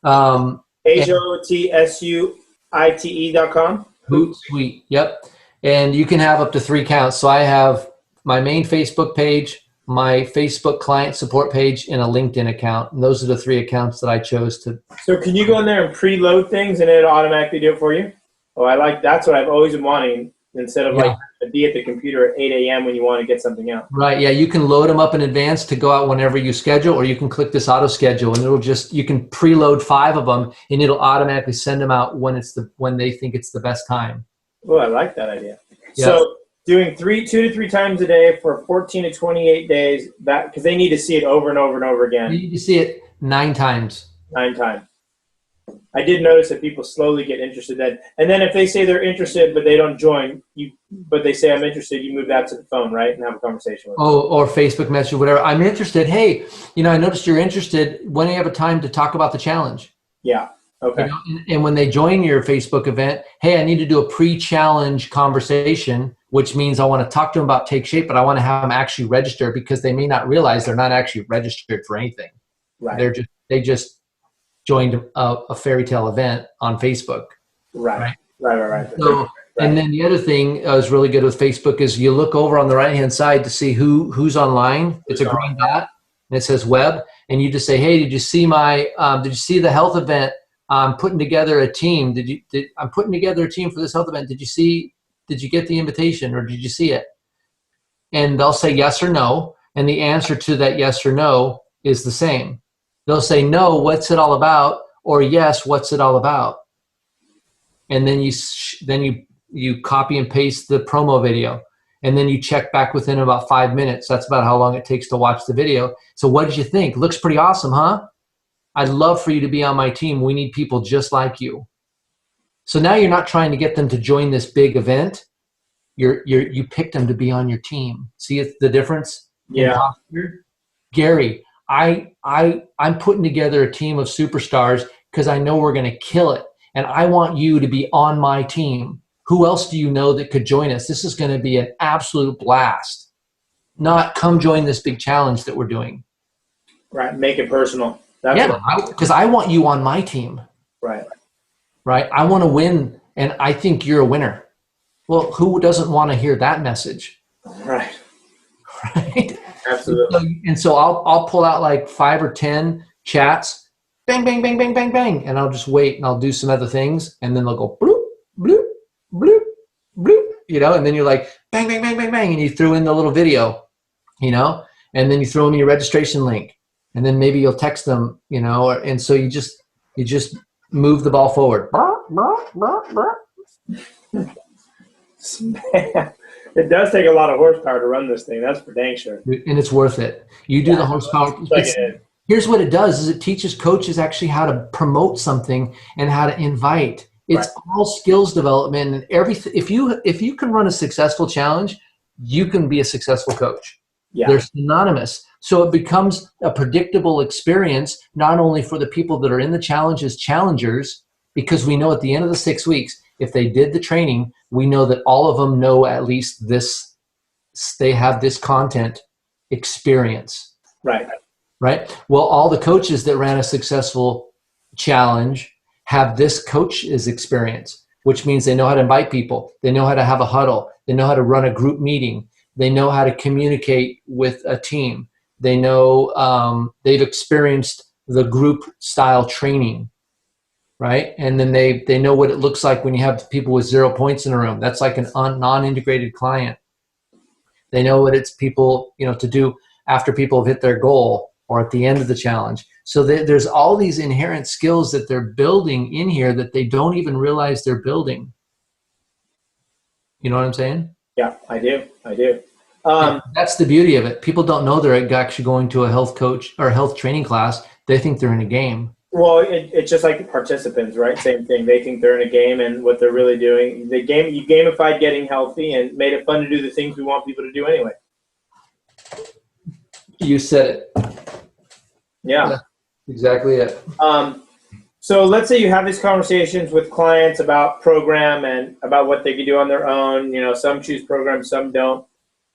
HOTSUITE.com. Hootsuite, yep. And you can have up to 3 accounts. So I have my main Facebook page, my Facebook client support page, and a LinkedIn account. And those are the 3 accounts that I chose to. So can you go in there and preload things and it'll automatically do it for you? Oh, that's what I've always been wanting, instead of like to be at the computer at 8 a.m. when you want to get something out. Right. Yeah. You can load them up in advance to go out whenever you schedule, or you can click this auto schedule and it'll just, you can preload 5 of them and it'll automatically send them out when they think it's the best time. Oh, I like that idea. Yeah. So doing 2 to 3 times a day for 14 to 28 days, that, because they need to see it over and over and over again. You need to see it 9 times. 9 times. I did notice that people slowly get interested then. And then if they say they're interested but they don't join, but they say I'm interested, you move that to the phone, right? And have a conversation with them. Oh, or Facebook message, whatever. I'm interested. Hey, I noticed you're interested. When do you have a time to talk about the challenge? Yeah. Okay. And when they join your Facebook event, hey, I need to do a pre-challenge conversation, which means I want to talk to them about Take Shape, but I want to have them actually register, because they may not realize they're not actually registered for anything. Right. They just joined a fairy tale event on Facebook. Right. So, and then the other thing is really good with Facebook is you look over on the right-hand side to see who's online. It's a green dot and it says web, and you just say, hey, did you see the health event? I'm putting together a team. I'm putting together a team for this health event. Did you get the invitation, or did you see it? And they'll say yes or no. And the answer to that yes or no is the same. They'll say, no, what's it all about? Or yes, what's it all about? And then you copy and paste the promo video. And then you check back within about 5 minutes. That's about how long it takes to watch the video. So what did you think? Looks pretty awesome, huh? I'd love for you to be on my team. We need people just like you. So now you're not trying to get them to join this big event. You picked them to be on your team. See the difference? Yeah. Gary, I'm putting together a team of superstars because I know we're going to kill it. And I want you to be on my team. Who else do you know that could join us? This is going to be an absolute blast. Not come join this big challenge that we're doing. Right. Make it personal. Because I want you on my team. Right. Right. I want to win, and I think you're a winner. Well, who doesn't want to hear that message? Right. Right. Absolutely. And so I'll pull out like 5 or 10 chats, bang, bang, bang, bang, bang, bang, and I'll just wait and I'll do some other things, and then they'll go bloop, bloop, bloop, bloop, and then you're like bang, bang, bang, bang, bang, and you threw in the little video, and then you throw in your registration link, and then maybe you'll text them, and so you just move the ball forward. It does take a lot of horsepower to run this thing. That's for dang sure. And it's worth it. You do the horsepower. Here's what it does: is it teaches coaches actually how to promote something and how to invite. It's all skills development and everything. If you can run a successful challenge, you can be a successful coach. Yeah. They're synonymous. So it becomes a predictable experience, not only for the people that are in the challenge as challengers, because we know at the end of the 6 weeks, if they did the training, we know that all of them know at least this, they have this content experience. Right. Right. Well, all the coaches that ran a successful challenge have this coach's experience, which means they know how to invite people. They know how to have a huddle. They know how to run a group meeting. They know how to communicate with a team. They know they've experienced the group style training, right? And then they know what it looks like when you have people with 0 points in a room. That's like a non-integrated client. They know what it's people, to do after people have hit their goal or at the end of the challenge. So there's all these inherent skills that they're building in here that they don't even realize they're building. You know what I'm saying? Yeah, I do. That's the beauty of it. People don't know they're actually going to a health coach or health training class. They think they're in a game. Well, it's just like the participants, right? Same thing. They think they're in a game, and what they're really doing, you gamified getting healthy and made it fun to do the things we want people to do anyway. You said it. Yeah. That's exactly it. So let's say you have these conversations with clients about program and about what they can do on their own. You know, some choose programs, some don't.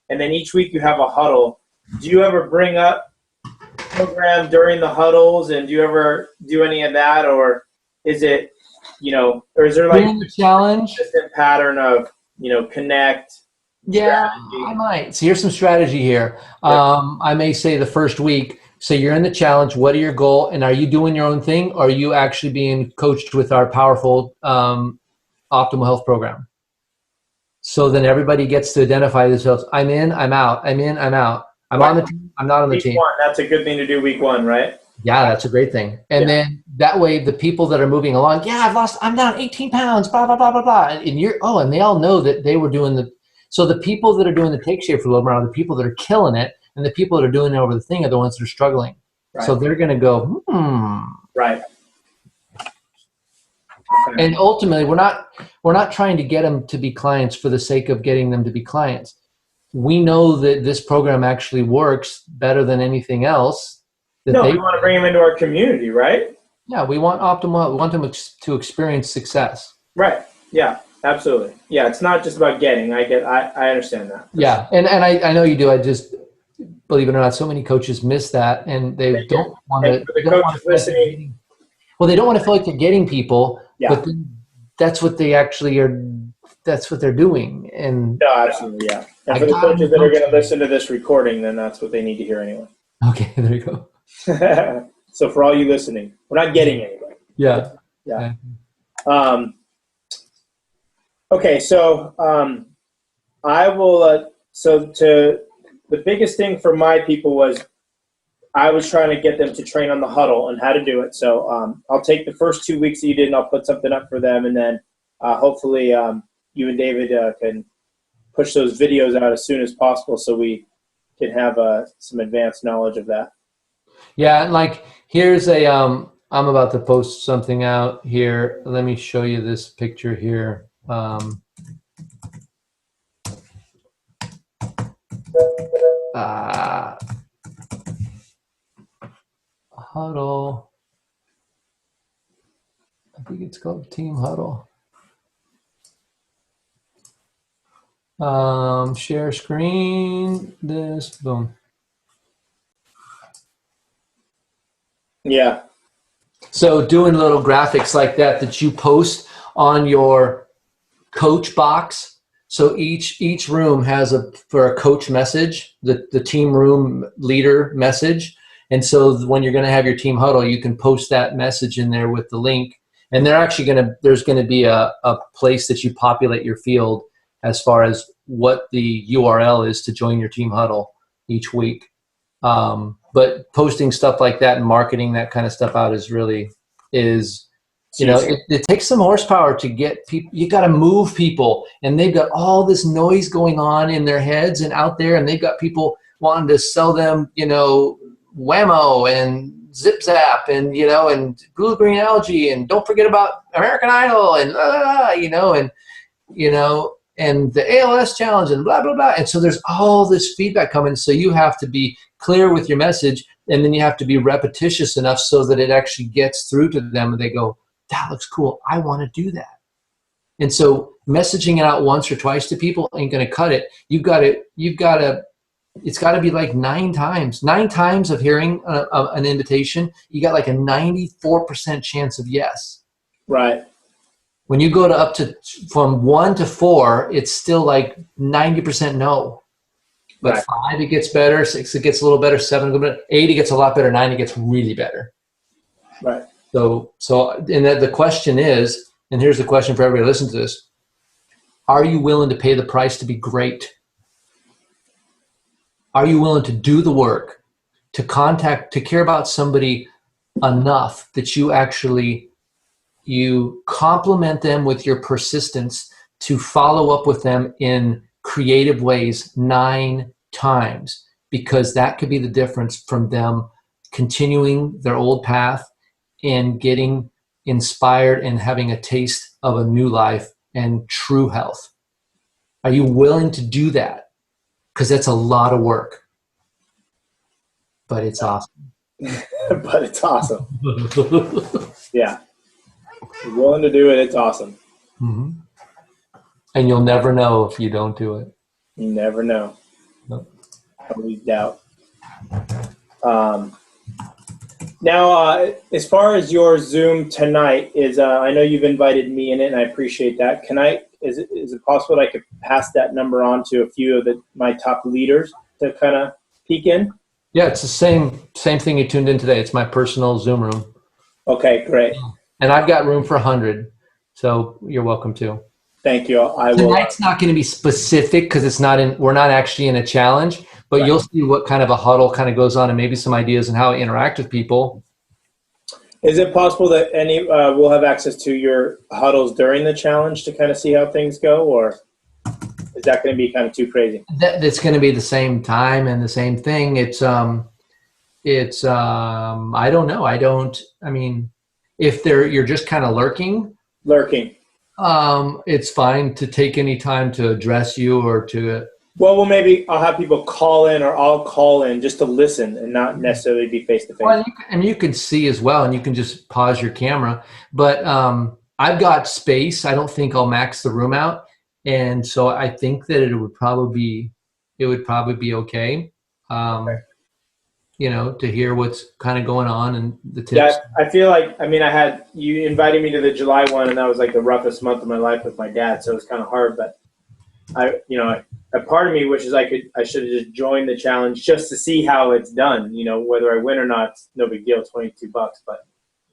And then each week you have a huddle. Do you ever bring up program during the huddles, and do you ever do any of that, or is it, or is there like a challenge consistent pattern of, connect? Yeah, strategy? I might. So here's some strategy here. I may say the first week, so you're in the challenge, what are your goal, and are you doing your own thing, or are you actually being coached with our powerful optimal health program? So then everybody gets to identify themselves. I'm in, I'm out. I'm in, I'm out. I'm on the team, I'm not on the team. Week 1, that's a good thing to do week 1, right? Yeah, that's a great thing. And then that way the people that are moving along, I'm down 18 pounds, blah, blah, blah, blah, blah. And they all know that they were doing so the people that are doing the take shape for a little bit are the people that are killing it, and the people that are doing it over the thing are the ones that are struggling. Right. So they're going to go, Right. Okay. And ultimately, we're not trying to get them to be clients for the sake of getting them to be clients. We know that this program actually works better than anything else. We want to bring them into our community, right? Yeah, we want optimal. We want them to experience success. Right. Yeah, absolutely. Yeah, it's not just about getting. I understand that. Yeah, and I know you do. I just, believe it or not, so many coaches miss that, and they don't want to. For the coaches listening, well, they don't want to feel like they're getting people, but that's what they actually are. That's what they're doing. And no, absolutely, yeah. And for the coaches that are going to listen to this recording, then that's what they need to hear anyway. Okay, there you go. So for all you listening, we're not getting anywhere. Yeah. Yeah. Okay, so I will. The biggest thing for my people was I was trying to get them to train on the huddle and how to do it. So I'll take the first 2 weeks that you did, and I'll put something up for them, and then hopefully you and David can push those videos out as soon as possible so we can have some advanced knowledge of that. Yeah, and like here's I'm about to post something out here. Let me show you this picture here. Huddle. I think it's called Team Huddle. Share screen. This, boom. Yeah. So doing little graphics like that you post on your coach box. So each room has for a coach message, the team room leader message. And so when you're going to have your team huddle, you can post that message in there with the link. And there's going to be a place that you populate your field as far as what the URL is to join your team huddle each week. But posting stuff like that and marketing that kind of stuff out it takes some horsepower to get people. You got to move people, and they've got all this noise going on in their heads and out there, and they've got people wanting to sell them, Whammo and Zip Zap and, and blue green algae, and don't forget about American Idol and, and the ALS challenge and blah, blah, blah. And so there's all this feedback coming. So you have to be clear with your message, and then you have to be repetitious enough so that it actually gets through to them and they go, that looks cool. I want to do that. And so messaging it out once or twice to people ain't going to cut it. It's got to be like 9 times of hearing an invitation. You got like a 94% chance of yes. Right. When you go to from 1 to 4, it's still like 90% no. But right. 5, it gets better. 6, it gets a little better. 7, a little better. 8, it gets a lot better. 9, it gets really better. Right. So and the question is, and here's the question for everybody listening to this: are you willing to pay the price to be great? Are you willing to do the work, to care about somebody enough that you compliment them with your persistence to follow up with them in creative ways 9 times? Because that could be the difference from them continuing their old path in getting inspired and having a taste of a new life and true health? Are you willing to do that? Because that's a lot of work, but it's awesome. But it's awesome. Yeah. You're willing to do it. It's awesome. Mm-hmm. And you'll never know if you don't do it. You never know. No. Always doubt. Now, as far as your Zoom tonight is, I know you've invited me in it, and I appreciate that. Is it possible that I could pass that number on to a few of my top leaders to kind of peek in? Yeah, it's the same thing you tuned in today. It's my personal Zoom room. Okay, great. And I've got room for 100, so you're welcome to. Thank you. I will. Tonight's not going to be specific because we're not actually in a challenge, but right. You'll see what kind of a huddle kind of goes on and maybe some ideas on how to interact with people. Is it possible that we'll have access to your huddles during the challenge to kind of see how things go, or is that going to be kind of too crazy? It's going to be the same time and the same thing. I don't know. I mean, if you're just kind of lurking. It's fine to take any time to address you or to. Well, maybe I'll have people call in, or I'll call in just to listen and not necessarily be face to face. Well, you can see as well, and you can just pause your camera. But I've got space. I don't think I'll max the room out, and so I think that it would probably be okay. Okay. To hear what's kind of going on and the tips. Yeah, I feel like, you invited me to the July one, and that was like the roughest month of my life with my dad, so it was kind of hard, but a part of me wishes I should have just joined the challenge just to see how it's done, whether I win or not, it's no big deal, $22, but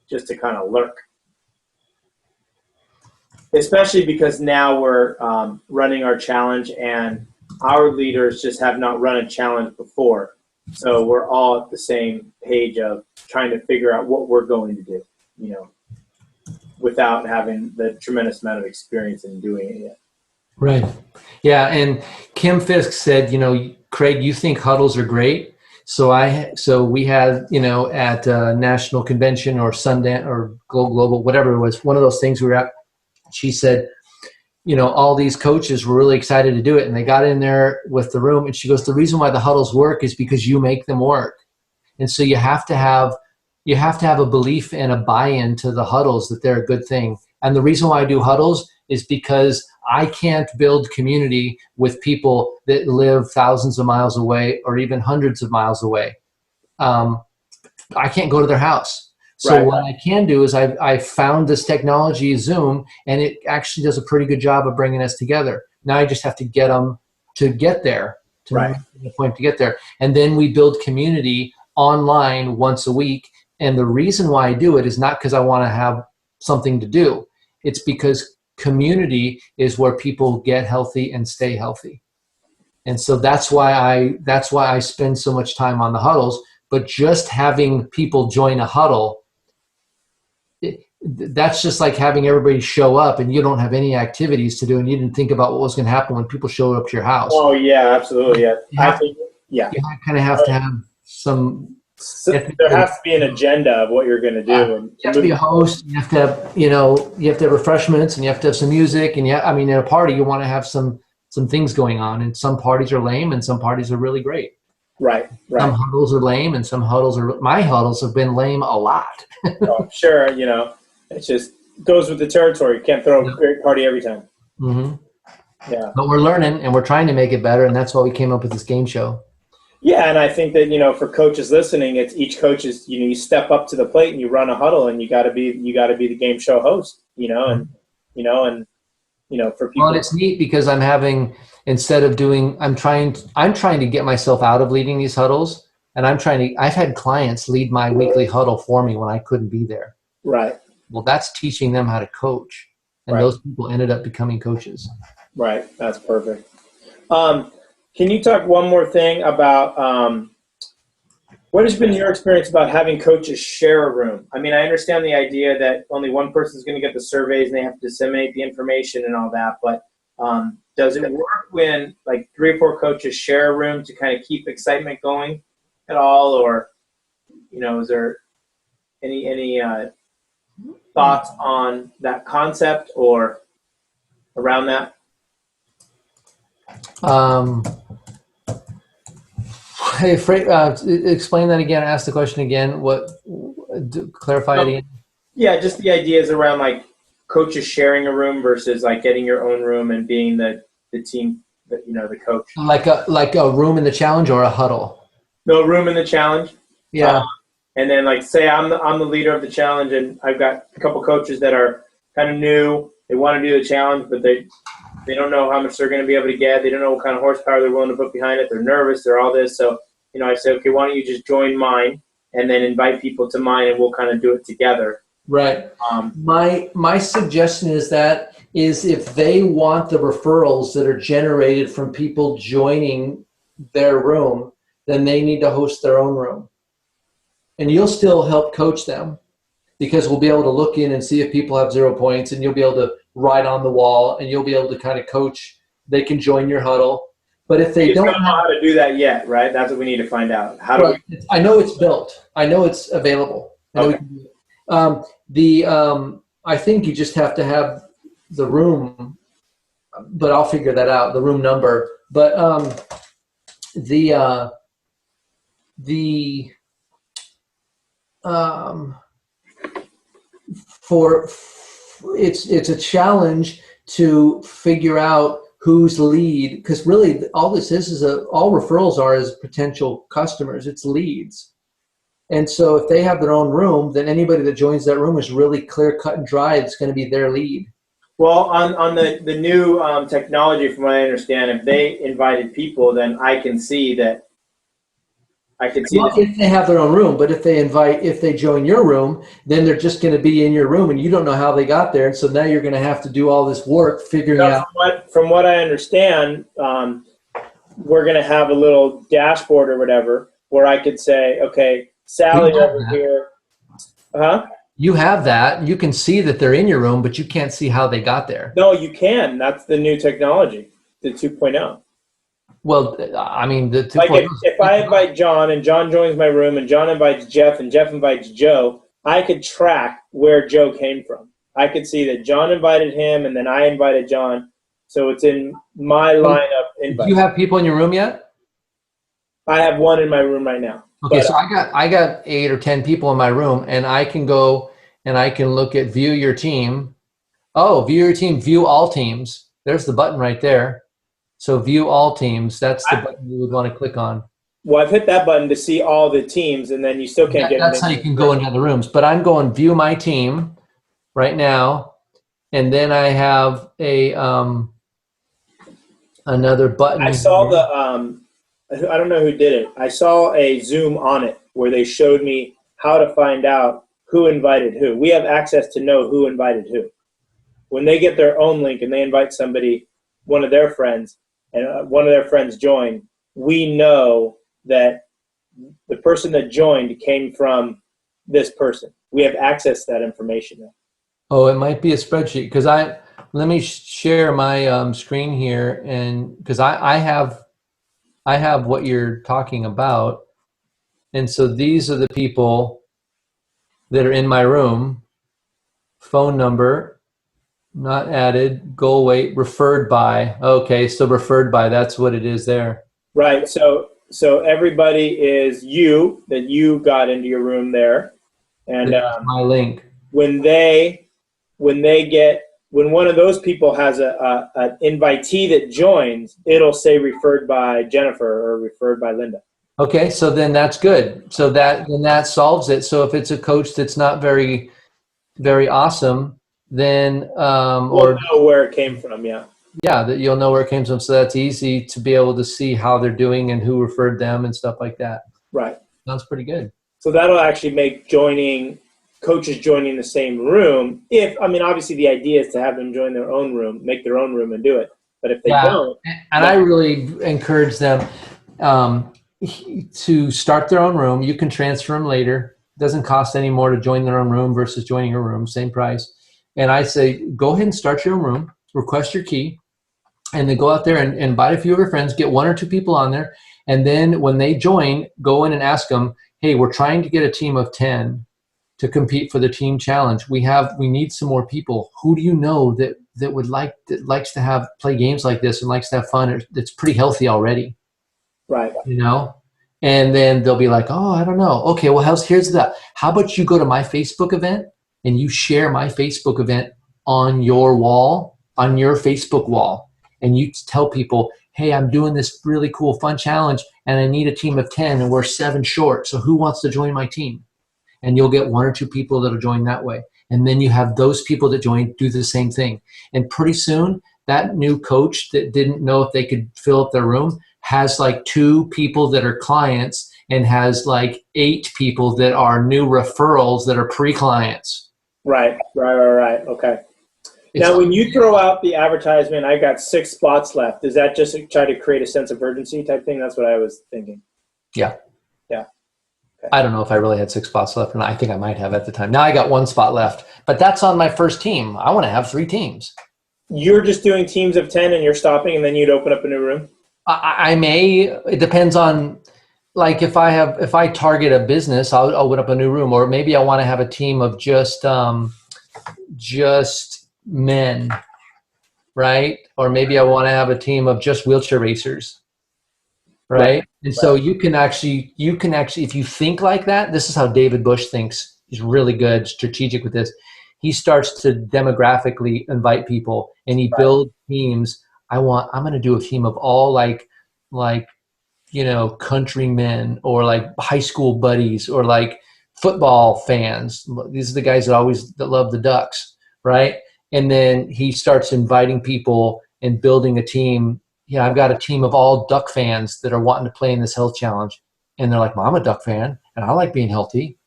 just to kind of lurk. Especially because now we're running our challenge, and our leaders just have not run a challenge before. So we're all at the same page of trying to figure out what we're going to do, without having the tremendous amount of experience in doing it yet. Right. Yeah. And Kim Fisk said, Craig, you think huddles are great. So we had, at National Convention or Sundance or Global, whatever it was, one of those things we were at, she said, all these coaches were really excited to do it, and they got in there with the room, and she goes, the reason why the huddles work is because you make them work. And so you have to have a belief and a buy-in to the huddles that they're a good thing. And the reason why I do huddles is because I can't build community with people that live thousands of miles away or even hundreds of miles away. I can't go to their house. So right. What I can do is I found this technology, Zoom, and it actually does a pretty good job of bringing us together. Now I just have to get them to get there, to right. make the point to get there. And then we build community online once a week. And the reason why I do it is not because I want to have something to do. It's because community is where people get healthy and stay healthy. And so that's why I spend so much time on the huddles. But just having people join a huddle, that's just like having everybody show up and you don't have any activities to do, and you didn't think about what was going to happen when people show up to your house. Oh yeah, absolutely. Yeah, you kind of have to have some. So there has to be an agenda of what you're going to do. You have to be a host. You have to have, you have to have refreshments, and you have to have some music. And in a party, you want to have some things going on. And some parties are lame, and some parties are really great. Right. Some huddles are lame, and some my huddles have been lame a lot. Oh, sure. It just goes with the territory. You can't throw a great party every time. Mm-hmm. Yeah. But we're learning, and we're trying to make it better, and that's why we came up with this game show. Yeah, and I think that for coaches listening, it's each coach is you step up to the plate and you run a huddle, and you got to be the game show host. And for people. Well, it's neat because I'm trying to get myself out of leading these huddles, and I've had clients lead my weekly huddle for me when I couldn't be there. Right. Well, that's teaching them how to coach, and those people ended up becoming coaches. Right. That's perfect. Can you talk one more thing about what has been your experience about having coaches share a room? I understand the idea that only one person is going to get the surveys and they have to disseminate the information and all that, but does it work when like 3 or 4 coaches share a room to kind of keep excitement going at all? Or, is there any thoughts on that concept or around that? Hey, explain that again. Ask the question again. Clarify it again. Yeah, just the ideas around like coaches sharing a room versus like getting your own room and being the team, the coach. Like a room in the challenge or a huddle. No room in the challenge. Yeah. And then like say I'm the leader of the challenge, and I've got a couple coaches that are kind of new. They want to do the challenge, but they don't know how much they're going to be able to get. They don't know what kind of horsepower they're willing to put behind it. They're nervous. They're all this. So I say, okay, why don't you just join mine and then invite people to mine, and we'll kind of do it together. Right. My suggestion is if they want the referrals that are generated from people joining their room, then they need to host their own room. And you'll still help coach them, because we'll be able to look in and see if people have 0 points, and you'll be able to write on the wall, and you'll be able to kind of coach. They can join your huddle. But if they don't know how to do that yet, right? That's what we need to find out. I know it's built. I know it's available. Okay. I think you just have to have the room, but I'll figure that out, the room number. But it's a challenge to figure out who's lead, because really all this is all referrals are is potential customers. It's leads. And so if they have their own room, then anybody that joins that room is really clear, cut, and dry. It's going to be their lead. Well, on the new technology, from what I understand, if they invited people, then I can see that. If they have their own room, but if they join your room, then they're just going to be in your room, and you don't know how they got there. And so now you're going to have to do all this work figuring out. From what I understand, we're going to have a little dashboard or whatever where I could say, okay, Sally over here. Huh? You have that. You can see that they're in your room, but you can't see how they got there. No, you can. That's the new technology, the 2.0. Well, I mean, the 2.0. Like if I invite John and John joins my room and John invites Jeff and Jeff invites Joe, I could track where Joe came from. I could see that John invited him and then I invited John. So it's in my lineup invite. Do you have people in your room yet? I have one in my room right now. Okay, so I got 8 or 10 people in my room, and I can go and I can look at view your team. Oh, view your team, view all teams. There's the button right there. So view all teams. That's the button you would want to click on. Well, I've hit that button to see all the teams, and then you still can't get. That's how you can go into other rooms. But I'm going view my team right now, and then I have a another button. I saw I don't know who did it. I saw a Zoom on it where they showed me how to find out who invited who. We have access to know who invited who. When they get their own link and they invite somebody, one of their friends, and one of their friends join, we know that the person that joined came from this person. We have access to that information now. Oh, it might be a spreadsheet, because let me share my screen here, and because I have what you're talking about, and so these are the people that are in my room. Phone number, not added, goal weight, referred by. Okay, so referred by, that's what it is there. Right. So everybody is that you got into your room there, and my link. When one of those people has an invitee that joins, it'll say referred by Jennifer or referred by Linda. Okay, so then that's good. So that solves it. So if it's a coach that's not very, very awesome, then we'll know where it came from. Yeah. Yeah, that you'll know where it came from. So that's easy to be able to see how they're doing and who referred them and stuff like that. Right. Sounds pretty good. So that'll actually make coaches joining the same room. Obviously the idea is to have them join their own room, make their own room and do it. But if they don't. And I really encourage them to start their own room. You can transfer them later. It doesn't cost any more to join their own room versus joining a room, same price. And I say, go ahead and start your own room, request your key, and then go out there and invite a few of your friends, get 1 or 2 people on there. And then when they join, go in and ask them, hey, we're trying to get a team of 10 to compete for the team challenge. We need some more people. Who do you know that likes to play games like this and likes to have fun? That's pretty healthy already. Right. You know? And then they'll be like, oh, I don't know. Okay, well, here's that. How about you go to my Facebook event and you share my Facebook event on your wall, on your Facebook wall, and you tell people, hey, I'm doing this really cool, fun challenge, and I need a team of 10, and we're 7 short. So who wants to join my team? And you'll get 1 or 2 people that'll join that way. And then you have those people that join do the same thing. And pretty soon, that new coach that didn't know if they could fill up their room has like 2 people that are clients and has like 8 people that are new referrals that are pre-clients. Right. Okay. Now, when you throw out the advertisement, I got 6 spots left. Is that just to try to create a sense of urgency type thing? That's what I was thinking. Yeah. Yeah. Okay. I don't know if I really had 6 spots left, and I think I might have at the time. Now I got 1 spot left, but that's on my first team. I want to have 3 teams. You're just doing teams of 10 and you're stopping, and then you'd open up a new room? I may. It depends on, like, if I target a business, I'll open up a new room, or maybe I want to have a team of just men, right? Or maybe I want to have a team of just wheelchair racers, right? And so you can actually, if you think like that, this is how David Bush thinks. He's really good, strategic with this. He starts to demographically invite people, and he builds teams. I'm going to do a team of all like, countrymen, or like high school buddies, or like football fans. These are the guys that love the Ducks, right? And then he starts inviting people and building a team. Yeah, I've got a team of all Duck fans that are wanting to play in this health challenge. And they're like, well, I'm a Duck fan and I like being healthy.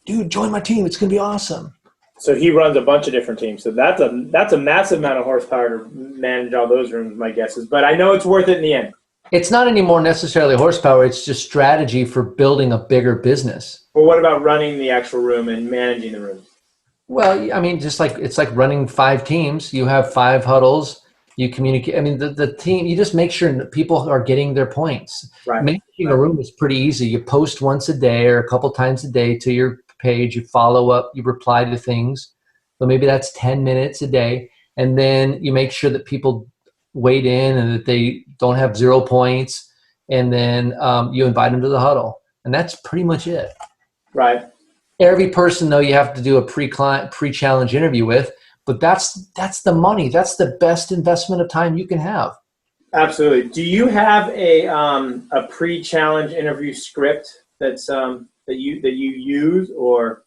Dude, join my team. It's going to be awesome. So he runs a bunch of different teams. So that's a massive amount of horsepower to manage all those rooms, my guess is. But I know it's worth it in the end. It's not anymore necessarily horsepower. It's just strategy for building a bigger business. Well, what about running the actual room and managing the room? Well, I mean, just like it's like running 5 teams. You have 5 huddles. You communicate. I mean, the team, you just make sure that people are getting their points. Right. Managing a room is pretty easy. You post once a day or a couple times a day to your page. You follow up. You reply to things. So maybe that's 10 minutes a day. And then you make sure that people wait in and that they don't have 0 points. And then you invite them to the huddle. And that's pretty much it. Right. Every person, though, you have to do a pre-challenge interview with, but that's the money. That's the best investment of time you can have. Absolutely. Do you have a pre-challenge interview script that's that you use, or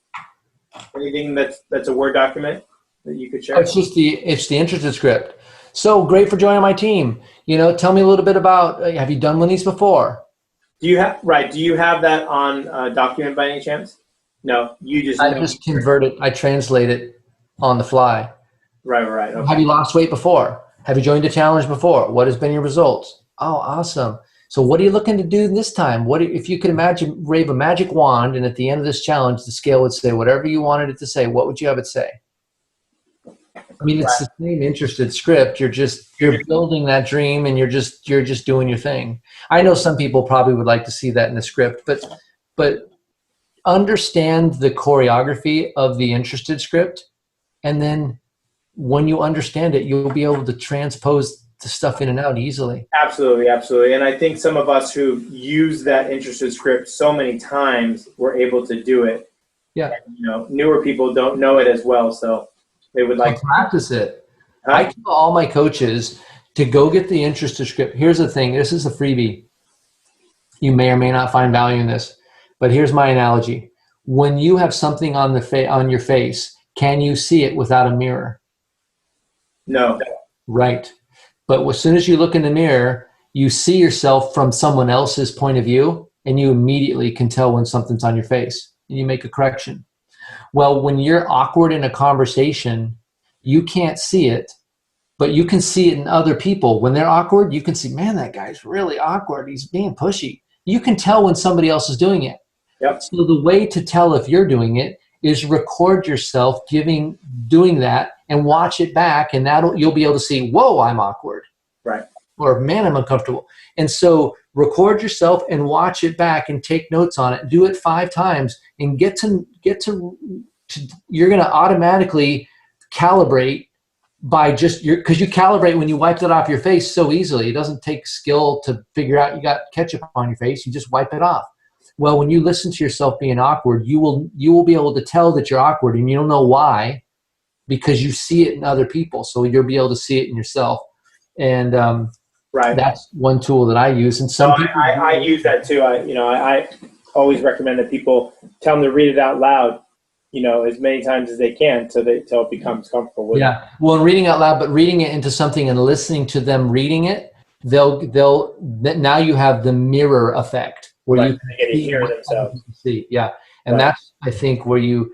anything that's a Word document that you could share? It's the interested script. So great for joining my team. Tell me a little bit about. Have you done one of these before? Do you have that on document by any chance? No, I just convert it. I translate it on the fly. Right. Okay. Have you lost weight before? Have you joined a challenge before? What has been your results? Oh, awesome. So what are you looking to do this time? What if you could wave a magic wand, and at the end of this challenge, the scale would say whatever you wanted it to say. What would you have it say? I mean, it's the same interested script. You're building that dream, and you're just doing your thing. I know some people probably would like to see that in the script, but understand the choreography of the interested script, and then when you understand it, you'll be able to transpose the stuff in and out easily. Absolutely. And I think some of us who use that interested script so many times, we're able to do it. Yeah. And, newer people don't know it as well, so they would like to practice it. I tell all my coaches to go get the interested script. Here's the thing. This is a freebie. You may or may not find value in this, but here's my analogy. When you have something on your face, can you see it without a mirror? No. Right. But as soon as you look in the mirror, you see yourself from someone else's point of view, and you immediately can tell when something's on your face, and you make a correction. Well, when you're awkward in a conversation, you can't see it, but you can see it in other people. When they're awkward, you can see, man, that guy's really awkward. He's being pushy. You can tell when somebody else is doing it. Yep. So the way to tell if you're doing it is record yourself doing that and watch it back, and you'll be able to see, whoa, I'm awkward. Right. Or, man, I'm uncomfortable. And so record yourself and watch it back and take notes on it. Do it 5 times and get to you're going to automatically calibrate by just because you calibrate when you wiped it off your face so easily. It doesn't take skill to figure out you got ketchup on your face. You just wipe it off. Well, when you listen to yourself being awkward, you will be able to tell that you're awkward, and you don't know why, because you see it in other people. So you'll be able to see it in yourself. And right. That's one tool that I use. And some people I use that too. I always recommend that people tell them to read it out loud, as many times as they can till it becomes comfortable with it. Well, reading out loud, but reading it into something and listening to them reading it, now you have the mirror effect where right. you they get to hear themselves. See. Yeah. And that's, I think, where you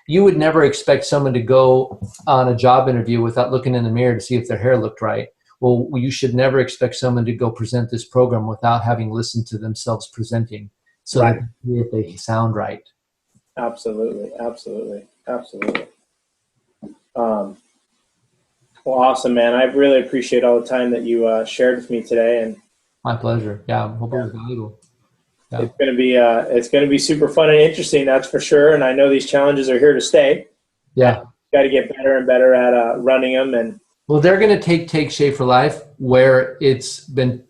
would never expect someone to go on a job interview without looking in the mirror to see if their hair looked right. Well, you should never expect someone to go present this program without having listened to themselves presenting, so that they sound right. Absolutely. Well, awesome, man. I really appreciate all the time that you shared with me today. And my pleasure. Yeah, I hope it was valuable. Yeah. It's gonna be super fun and interesting, that's for sure. And I know these challenges are here to stay. Yeah, got to get better and better at running them. And well, they're going to take Shape for Life where it's been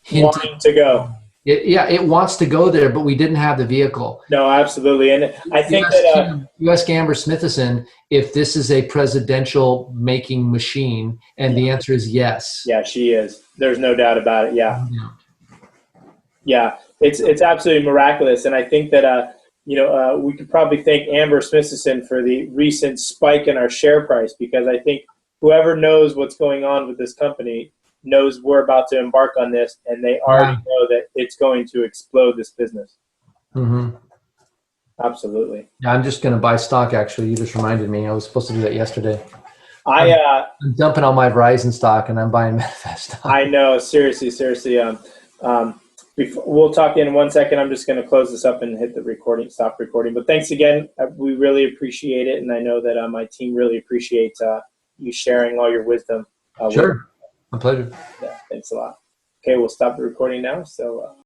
hinted wanting to go. It wants to go there, but we didn't have the vehicle. No, absolutely. And I think you ask Amber Smithison if this is a presidential making machine, and the answer is yes. Yeah, she is. There's no doubt about it. Yeah. It's absolutely miraculous. And I think that we could probably thank Amber Smithson for the recent spike in our share price, because I think whoever knows what's going on with this company knows we're about to embark on this, and they already know that it's going to explode this business. Mm-hmm. Absolutely. Yeah, I'm just going to buy stock, actually. You just reminded me. I was supposed to do that yesterday. I'm dumping all my Verizon stock, and I'm buying Medifast stock. I know. Seriously. We'll talk in 1 second. I'm just going to close this up and hit the stop recording. But thanks again. We really appreciate it, and I know that my team really appreciates you sharing all your wisdom. Sure. My pleasure. Yeah, thanks a lot. Okay, we'll stop the recording now. So.